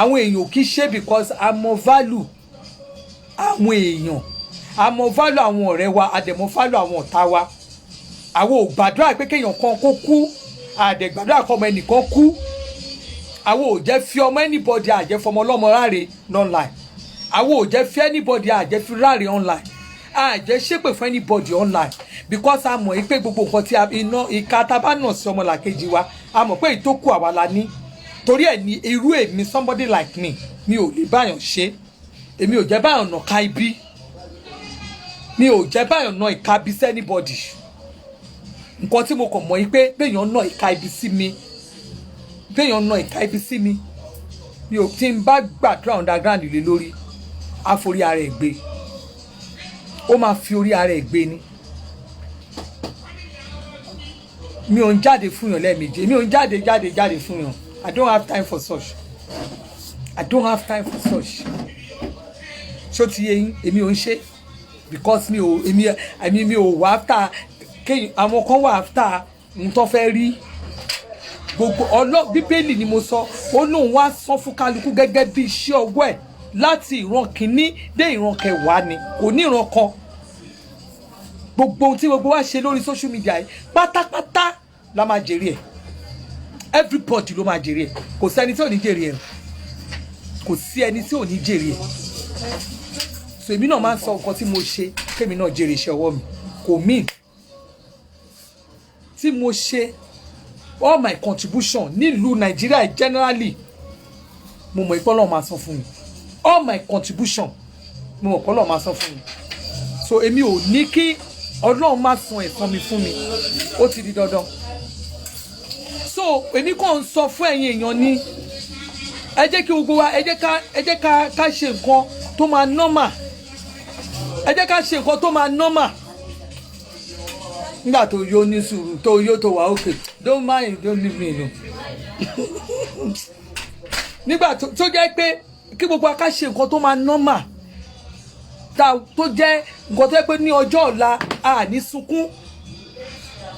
àwọn èèyàn kì í ṣe because a mọ value àwọn èèyàn a mọ value àwọn ọ̀rẹ́ wa a dẹ̀ mọ value àwọn ọ̀tá wa àwọn ò gbàdúrà pé kéèyàn kan kó kú a dẹ̀ gbàdúrà kọ́ ọmọ ẹnìkan kú àwọn ò jẹ́ fi ọmọ anybody àjẹ́ fọmọ ọlọ́mọ ráre online àwọn ò jẹ́ fi anybody àjẹ́ fi ráre online àjẹ́ ṣépè fún anybody online because a mọ̀ pé gbogbo nǹkan tí iná ìka tá a bá nà sí ọmọlàkejì wa a mọ̀ pé ìtókù àwa la ní torí ẹ̀ ní irú èmi somebody like me mi ò lè báyàn ṣe èmi ò jẹ́ báyàn nà ká ibi mi ò jẹ́ báyàn nà ìka ibi sí anybody nǹkan tí mo kàn mọ̀ pé béèyàn nà ìka ibi sí mi béèyàn nà ìka ibi sí mi mi ò tí ń bá gbàdúrà underground lé lórí àforí ara ẹ̀ gbé ó máa fi orí ara ẹ̀ gbé ni mi ò ń jáde fún yàn lẹ́ẹ̀mejì mi ò ń jáde fún yàn I don't have time for such ṣó ti yé yín èmi ò ń ṣe because mi ò wá after kéyìn àwọn kan wà after n tó fẹ́ rí gbogbo bíbélì ni mo sọ ó lóun wá sọ fún kálukú gẹ́gẹ́ bí iṣẹ́ ọwọ́ ẹ̀ láti ìran kìíní dé ìran kẹwàá ni kò ní ìran kan gbogbo ohun tí gbogbo wa ṣe lórí social media yìí pátápátá la máa jèrè ẹ̀ everybody ló máa jèrè ẹ̀ kò sẹ́ni tí ò ní jèrè ẹ̀ kò sí ẹni tí ò ní jèrè ẹ̀ so èmi náà máa ń sọ nǹkan tí mo ṣe kémi náà jèrè iṣẹ́ ọwọ́ mi kò mean tí mo ṣe all my contribution nílùú Nàìjíríà generally mo mọ̀ ìpọ́nlọ́ máa san fún mi all my contribution mo mọ̀ ìpọ́nlọ́ máa san fún mi so èmi ò ní kí Ọlọ́run má san ẹ̀san mi fún mi ó ti di dandan so èmi kàn ń sọ fún ẹ̀yin èèyàn ní ẹ jẹ́ kí gbogbo wa ẹ jẹ́ ká ṣe nǹkan tó máa normal ẹ jẹ́ ká ṣe nǹkan tó máa normal nígbà tó yó ní sùúrù tó yó tó wà okay don't mind don't leave me alone nígbà tó jẹ́ pé kí gbogbo wa ká ṣe nǹkan tó máa normal tó jẹ́ nǹkan tó yẹ pé ní ọjọ́ ọ̀la a ní sunkún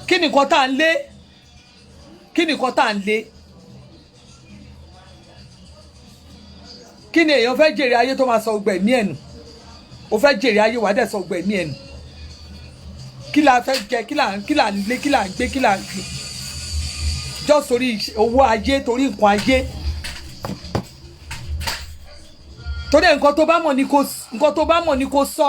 kí ni nǹkan tá à ń lé kí ni nǹkan tá à ń lé kí ni èèyàn fẹ́ jèrè ayé tó máa sọ ọgbẹ̀mí ẹ̀nù ó fẹ́ jèrè ayé wà dẹ̀ sọ ọgbẹ̀mí ẹ̀nù kí la fẹ́ jẹ kí là ń lé kí là ń gbé kí là ń gbé jọ́ sórí owó ayé torí nǹkan ayé torí nǹkan tó bá mọ̀ ni kò sọ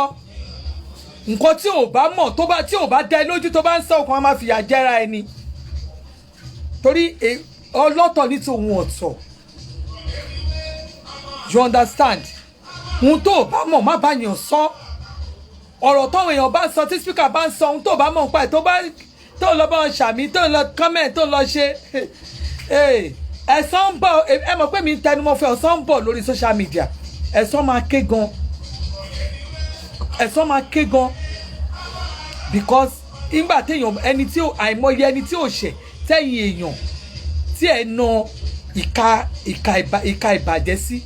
nǹkan tí ò bá mọ̀ tí ò bá dá lójú tó bá ń sọ ọkàn máa fìyà jẹra ẹni torí ọlọ́tọ̀ ní tòun ọ̀tọ̀ you understand ohun tó bá mọ̀ má bá yàn sọ ọ̀rọ̀ táwọn èèyàn bá sọ tí speaker bá ń sọ ohun tó bá mọ̀ nípa ẹ̀ tó lọ bá wọn ṣàmì tó lọ comment tó lọ ṣe ẹ̀san ń bọ̀ ẹ mọ̀ pé mi ń tẹnumọ́ fẹ́ ẹ̀san ń bọ̀ lórí social media ẹ̀san máa ké gan because nígbà téèyàn ẹni tí àìmọye ẹni tí ò ṣẹ̀ tẹ́yìn èèyàn tí ẹ̀ na ìka ìbàjẹ́ sí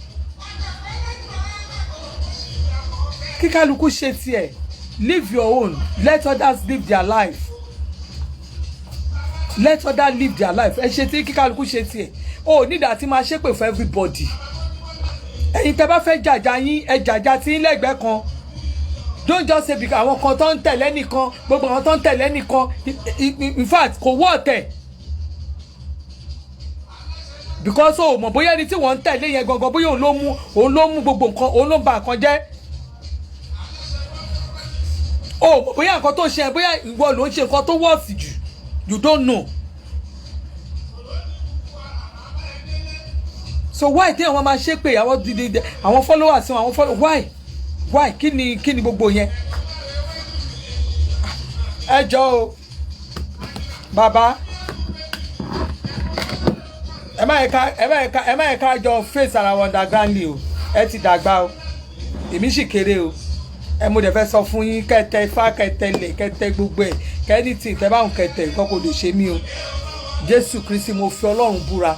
kíkálukú ṣe tiẹ̀ live your own let others live their life ẹ ṣe tí kíkálukú ṣe tiẹ̀ o nídàá tí máa ṣépè for everybody ẹ̀yin tẹ́ bá fẹ́ jàjà yín ẹ jàjà tí ń lẹ́gbẹ̀ẹ́ kan don't just say because àwọn kan tó ń tẹ̀lé nìkan gbogbo àwọn tó ń tẹ̀lé nìkan in fact kò wọ́ ọ̀tẹ̀ because o mọ̀ bóyá ẹni tí wọ́n ń tẹ̀lé yẹn gangan bóyá òun ló mú gbogbo nǹkan òun ló ń ba nǹkan jẹ́ o mọ̀ bóyá nǹkan tó ṣe bóyá ìwọ ló ń ṣe nǹkan tó wọ́ọ̀sì jù you don't know so why tí àwọn máa ṣe pé àwọn followers àwọn follow why kí ni gbogbo yẹn ẹ jọ̀ọ́ o bàbá ẹ má yẹ ká jọ face ara wọn undergroundly o ẹ ti dàgbà o èmi sì kéré o ẹ mo dẹ̀ fẹ́ sọ fún yín kẹtẹ ifá kẹtẹ lẹ̀ kẹtẹ gbogbo ẹ̀ kẹ́nìtì tẹ́ báwọn kẹtẹ nǹkan kò lè ṣe mí o Jésù Kristi mo fi Ọlọ́run búra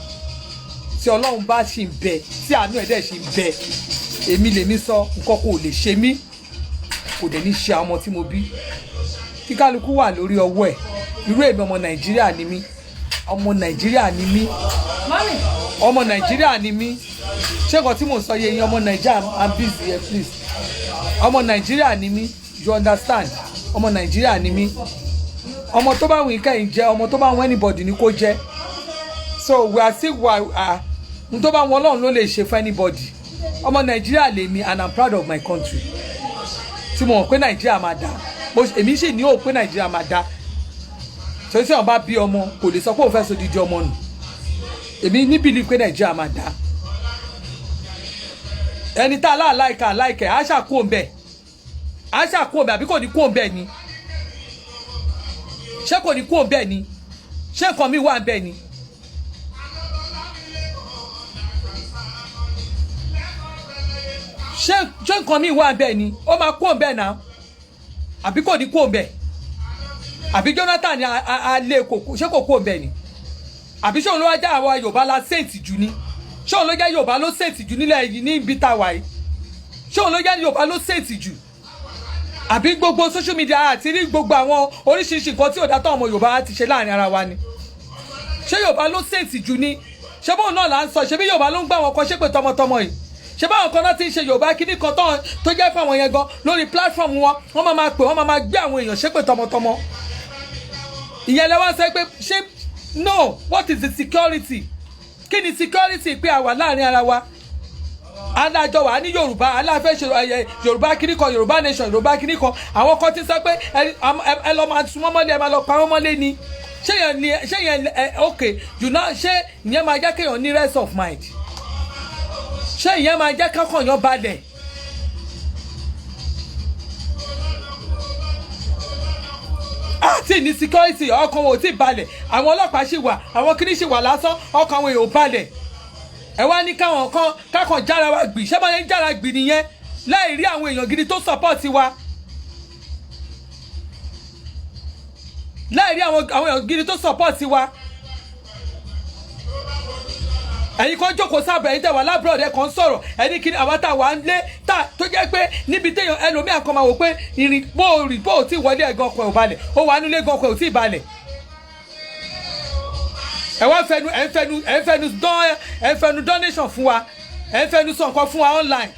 tí Ọlọ́run bá ṣì ń bẹ tí àánú ẹ̀ dẹ̀ ṣì ń bẹ èmi lèmi sọ nǹkan kò lè ṣe mí kò dẹ̀ ní ṣe ọmọ tí mo bí kí kálukú wà lórí ọwọ́ ẹ̀ irú èmi ọmọ Nàìjíríà ni mí ọmọ Nàìjíríà ni mí ọmọ Nàìjíríà ni mí ṣé nǹkan tí mò ń sọ yẹ yín ọmọ Nàìjíríà I'm busy here please ọmọ Nàìjíríà ni mí you understand ọmọ Nàìjíríà ni mí ọmọ tó bá wù kẹ́yìn jẹ́ ọmọ tó bá wù anybody ni kó jẹ́ so we are still n tó bá wọn Ọlọ́run ló lè ṣe fún anybody ọmọ Nàìjíríà lèmi and I'm proud of my country tí mo mọ̀ pé Nàìjíríà máa dá èmi sì ní òpin Nàìjíríà máa dá torí tí wọn bá bí ọmọ kò lè sọ pé òun fẹ́ sọ dídí ọmọ nù èmi ní believe pé Nàìjíríà máa dá ẹni tá aláìkẹ́ á ṣàkó òǹbẹ̀ àbí kò ní kó òǹbẹ̀ ni ṣé kò ní kó òǹbẹ̀ ni ṣé nǹkan mi wà ń bẹ̀ ni ṣé nǹkan mi wà ń bẹ̀ ni ó máa kó òǹbẹ̀ náà àbí kò ní kó òǹbẹ̀ àbí Jonathan ni alẹ́ kòkó ṣé kò kó òǹbẹ̀ ni àbí ṣé òun ló wá jẹ́ àwọn Yorùbá la sèǹtì jù ni ṣé òun ló jẹ́ Yorùbá ló sèǹtì jù nílẹ̀ yìí ní ibi tá a wà yìí ṣé òun ló jẹ́ Yorùbá ló sèǹtì jù àbí gbogbo social media àti rí gbogbo àwọn oríṣiríṣi nǹkan tí ò dátọ̀ ọmọ Yorùbá ti ṣe láàrin ara wa ni ṣé Yorùbá ló sèǹtì jù ni ṣé bóun náà là ń sọ ṣé bí Yorùbá ló ń gbà wọn kan ṣépè tọmọtọmọ yìí ṣé báwọn kan náà ti ń ṣe Yorùbá kíní kan tó jẹ́ fún àwọn yẹn gan lórí platform wọ́n máa pè wọ́n máa gbé àwọn èèyàn ṣépè tọmọtọmọ ìyẹn lẹ́wọ́n sọ pé ṣé no what is the security kí ni security pé àwa láàrin ara wa adájọ́ wa ní Yorùbá aláfẹ́ ṣe Yorùbá kíní kan Yorùbá nation Yorùbá kíní kan àwọn kan ti sọ pé ẹ lọ máa sun mọ́lẹ̀ ẹ máa lọ pa wọ́n mọ́lẹ̀ ni ṣé yẹn ok ṣé ìyẹn máa jẹ́ kéèyàn ní rest of mind ṣé ìyẹn máa jẹ́ kọ́kàn yàn balẹ̀ àti ní security ọkàn wọn ò tí ì balẹ̀ àwọn ọlọ́pàá ṣì wà àwọn kìíní ṣì wà lásán ọkàn wọn ò balẹ̀ ẹ wá ní kákan jára wa gbì ṣé báyẹn jára gbì nìyẹn láì rí àwọn èèyàn gidi tó support wa láì rí àwọn èèyàn gidi tó support wa ẹ̀yin kan jókòó sábà ẹ̀yin tẹ̀ wá lábúrò ẹ̀ kan sọ̀rọ̀ ẹni kí àwọn tá a wà ń lé tá tó jẹ́ pé níbi téèyàn ẹlòmíà kan máa wò pé ìrìn bó ò tí wọlé ẹ̀gàn ọkọ̀ ẹ̀ ò balẹ̀ ó wà nílé ẹ̀gàn ọkọ̀ ẹ̀ ò tí ì balẹ̀ ẹ̀ wá fẹnu donation fún wa ẹ̀ ń fẹnu sọ nǹkan fún wa online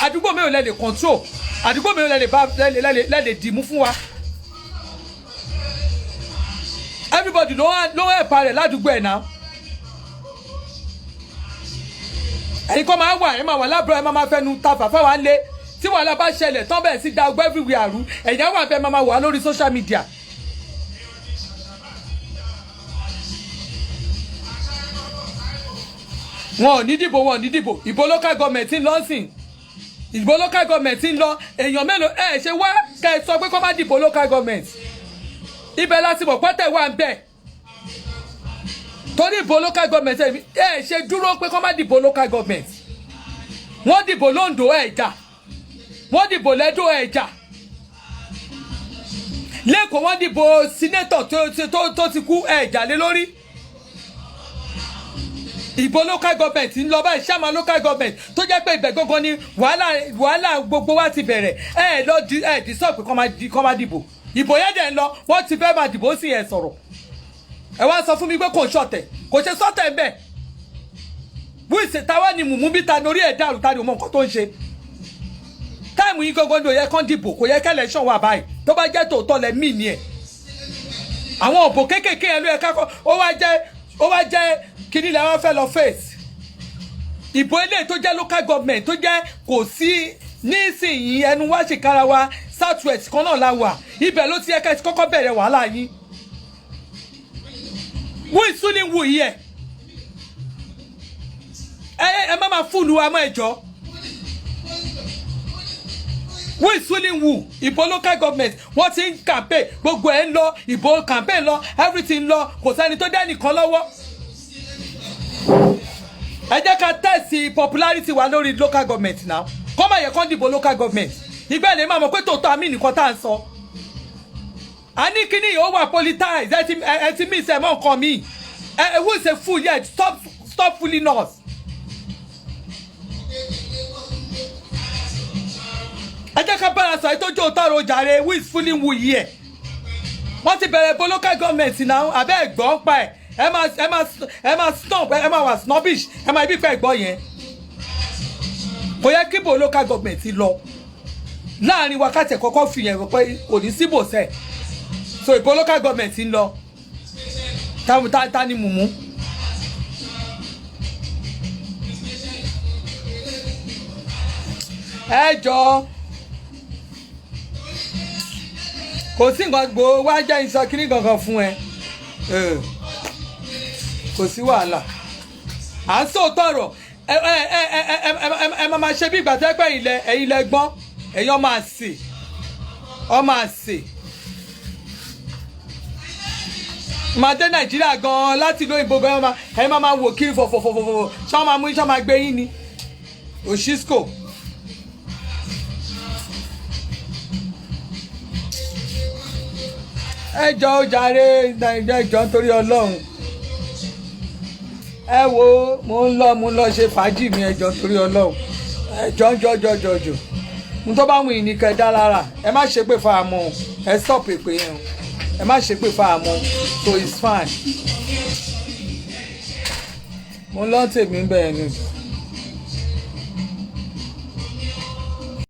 àdúgbò mélòó lẹ lè control àdúgbò mélòó lẹ lè dìmú fún wa. Everybody ló ẹ̀pà rẹ̀ ládùúgbò ẹ̀ náà ẹ̀yin kọ́ máa wà ẹ̀ máa wà lábúrò ẹ̀ máa fẹnu ta fàfà wà lé tí wàhálà bá ṣẹlẹ̀ tán bẹ̀rẹ̀ sí da ọgbẹ́ everywhere àrú ẹ̀yìn àwọn àbẹ̀ máa wà lórí social media. wọn ò ní dìbò ìbò local government ń lọ sìn ìbò local government ń lọ èèyàn mélòó ẹ̀ ṣe wá kẹ́ ẹ sọ pé kọ́ má dìbò local government ibẹ̀ láti mọ̀ pẹ́tẹ́ wà ń bẹ̀ torí ìbò local government ẹ̀ ṣe dúró pé kọ́ má dìbò local government wọ́n dìbò l'Ondo ẹ̀ jà wọ́n dìbò l'Ẹdó ẹ̀ jà lẹ́kọ̀ọ́ wọ́n dìbò senator tó ti kú ẹ̀ jà lé lórí ìbò local government ń lọ báyìí ṣáàmà local government tó jẹ́ pé ibẹ̀ gangan ni wàhálà gbogbo wa ti bẹ̀rẹ̀ ẹ̀ dì sọ pé kọ́ má dìbò ìbò yẹn dẹ̀ ń lọ wọ́n ti fẹ́ máa dìbò sí ẹ̀ sọ̀rọ̀ ẹ wá sọ fún mi pé kò ṣọ̀tẹ̀ kò ṣe sọ́tẹ̀ ń bẹ̀ wíìsì táwa ni mùmú bí ta lórí ẹ̀ dàrú ta ni mọ nǹkan tó ń ṣe táìmù yìí gangan ni ò yẹ kán dìbò kò yẹ kẹ́lẹ̀ ṣàn wà báyìí tó bá jẹ́ tòótọ́ lẹ mí ni ẹ̀ àwọn òbò kéékèèké ẹ̀ ló yẹ kákọ́ ó wá jẹ́ kíní lẹ́ wọ́n fẹ́ lọ face ìbò eléyìí tó jẹ́ local government tó jẹ́ kò sí nísìnyí ẹnu wá ṣìkára wa southwest kan náà la wà ibẹ̀ ló ti yẹ ká kọ́kọ́ bẹ̀rẹ̀ wàhálà yín who is suing who here ẹ má máa fúlù wa mọ́ ẹjọ́. Who is fooling who? Ìbò local government wọ́n ti ń campaign gbogbo ẹ̀ ń lọ ìbò campaign lọ everything lọ kò sẹ́ni tó dẹ́ nìkan lọ́wọ́. Ẹ jẹ́ ká tẹ̀sí popularity wa lórí local government now. Kọ́mọ̀ yẹ kán dìbò local government. Ìgbà ilé máa mọ̀ pé tòótọ́ àmì nìkan tá à ń sọ. A ní kíní yìí ó wà politize ẹ ti mí ìsẹ̀ mọ́ nǹkan mi. Who is a fool yet? Stop fooling us. Ẹ jẹ́ ká bára sọ ètò ojú òtọ́rọ̀ ojàre who is fooling who here. Wọ́n ti bẹ̀rẹ̀ bo local government náà abẹ́ ẹ̀gbọ́n pa ẹ̀ ẹ máa stomp ẹ máa wà snobbish ẹ máa ibi pẹ́ ẹ̀gbọ́n yẹn. Kò yẹ kí bo local government lọ láàrin wákàtí kọ́kọ́ fi yẹn pé kò ní síbò sẹ́ẹ̀. So ìbò local government ń lọ ta ni mùmú. Ẹ jọ kò sí nǹkan gbòó wá jẹ́ ìsọ kíní gangan fún ẹ kò sí wàhálà à ń sòótọ́ ọ̀rọ̀ ẹ máa ṣe bí ìgbà tó pẹ́ ẹ̀yin lẹ gbọ́n ẹ̀yin ọmọ àsè máa dé Nàìjíríà gan-an láti ìlú òyìnbó gan-an ẹ máa wò kiri fọ̀fọ̀fọ̀fọ̀ ṣé wọ́n máa mú iṣẹ́ máa gbé yín ni òṣìṣkò. Ẹ jọ̀ọ́ jàre ẹ jọ̀ọ́ nítorí Ọlọ́run ẹ wo mo ń lọ ṣe fàájì mi ẹ jọ̀ọ́ nítorí Ọlọ́run ẹ jọ̀ọ́ mo tó bá wù yín ní kẹ́ dá lára ẹ má ṣe pé fáamọ́ ẹ stop èpè yẹn o ẹ má ṣe pé fáamọ́ so it's fine mo lọ tèmi bẹ́ẹ̀ ni.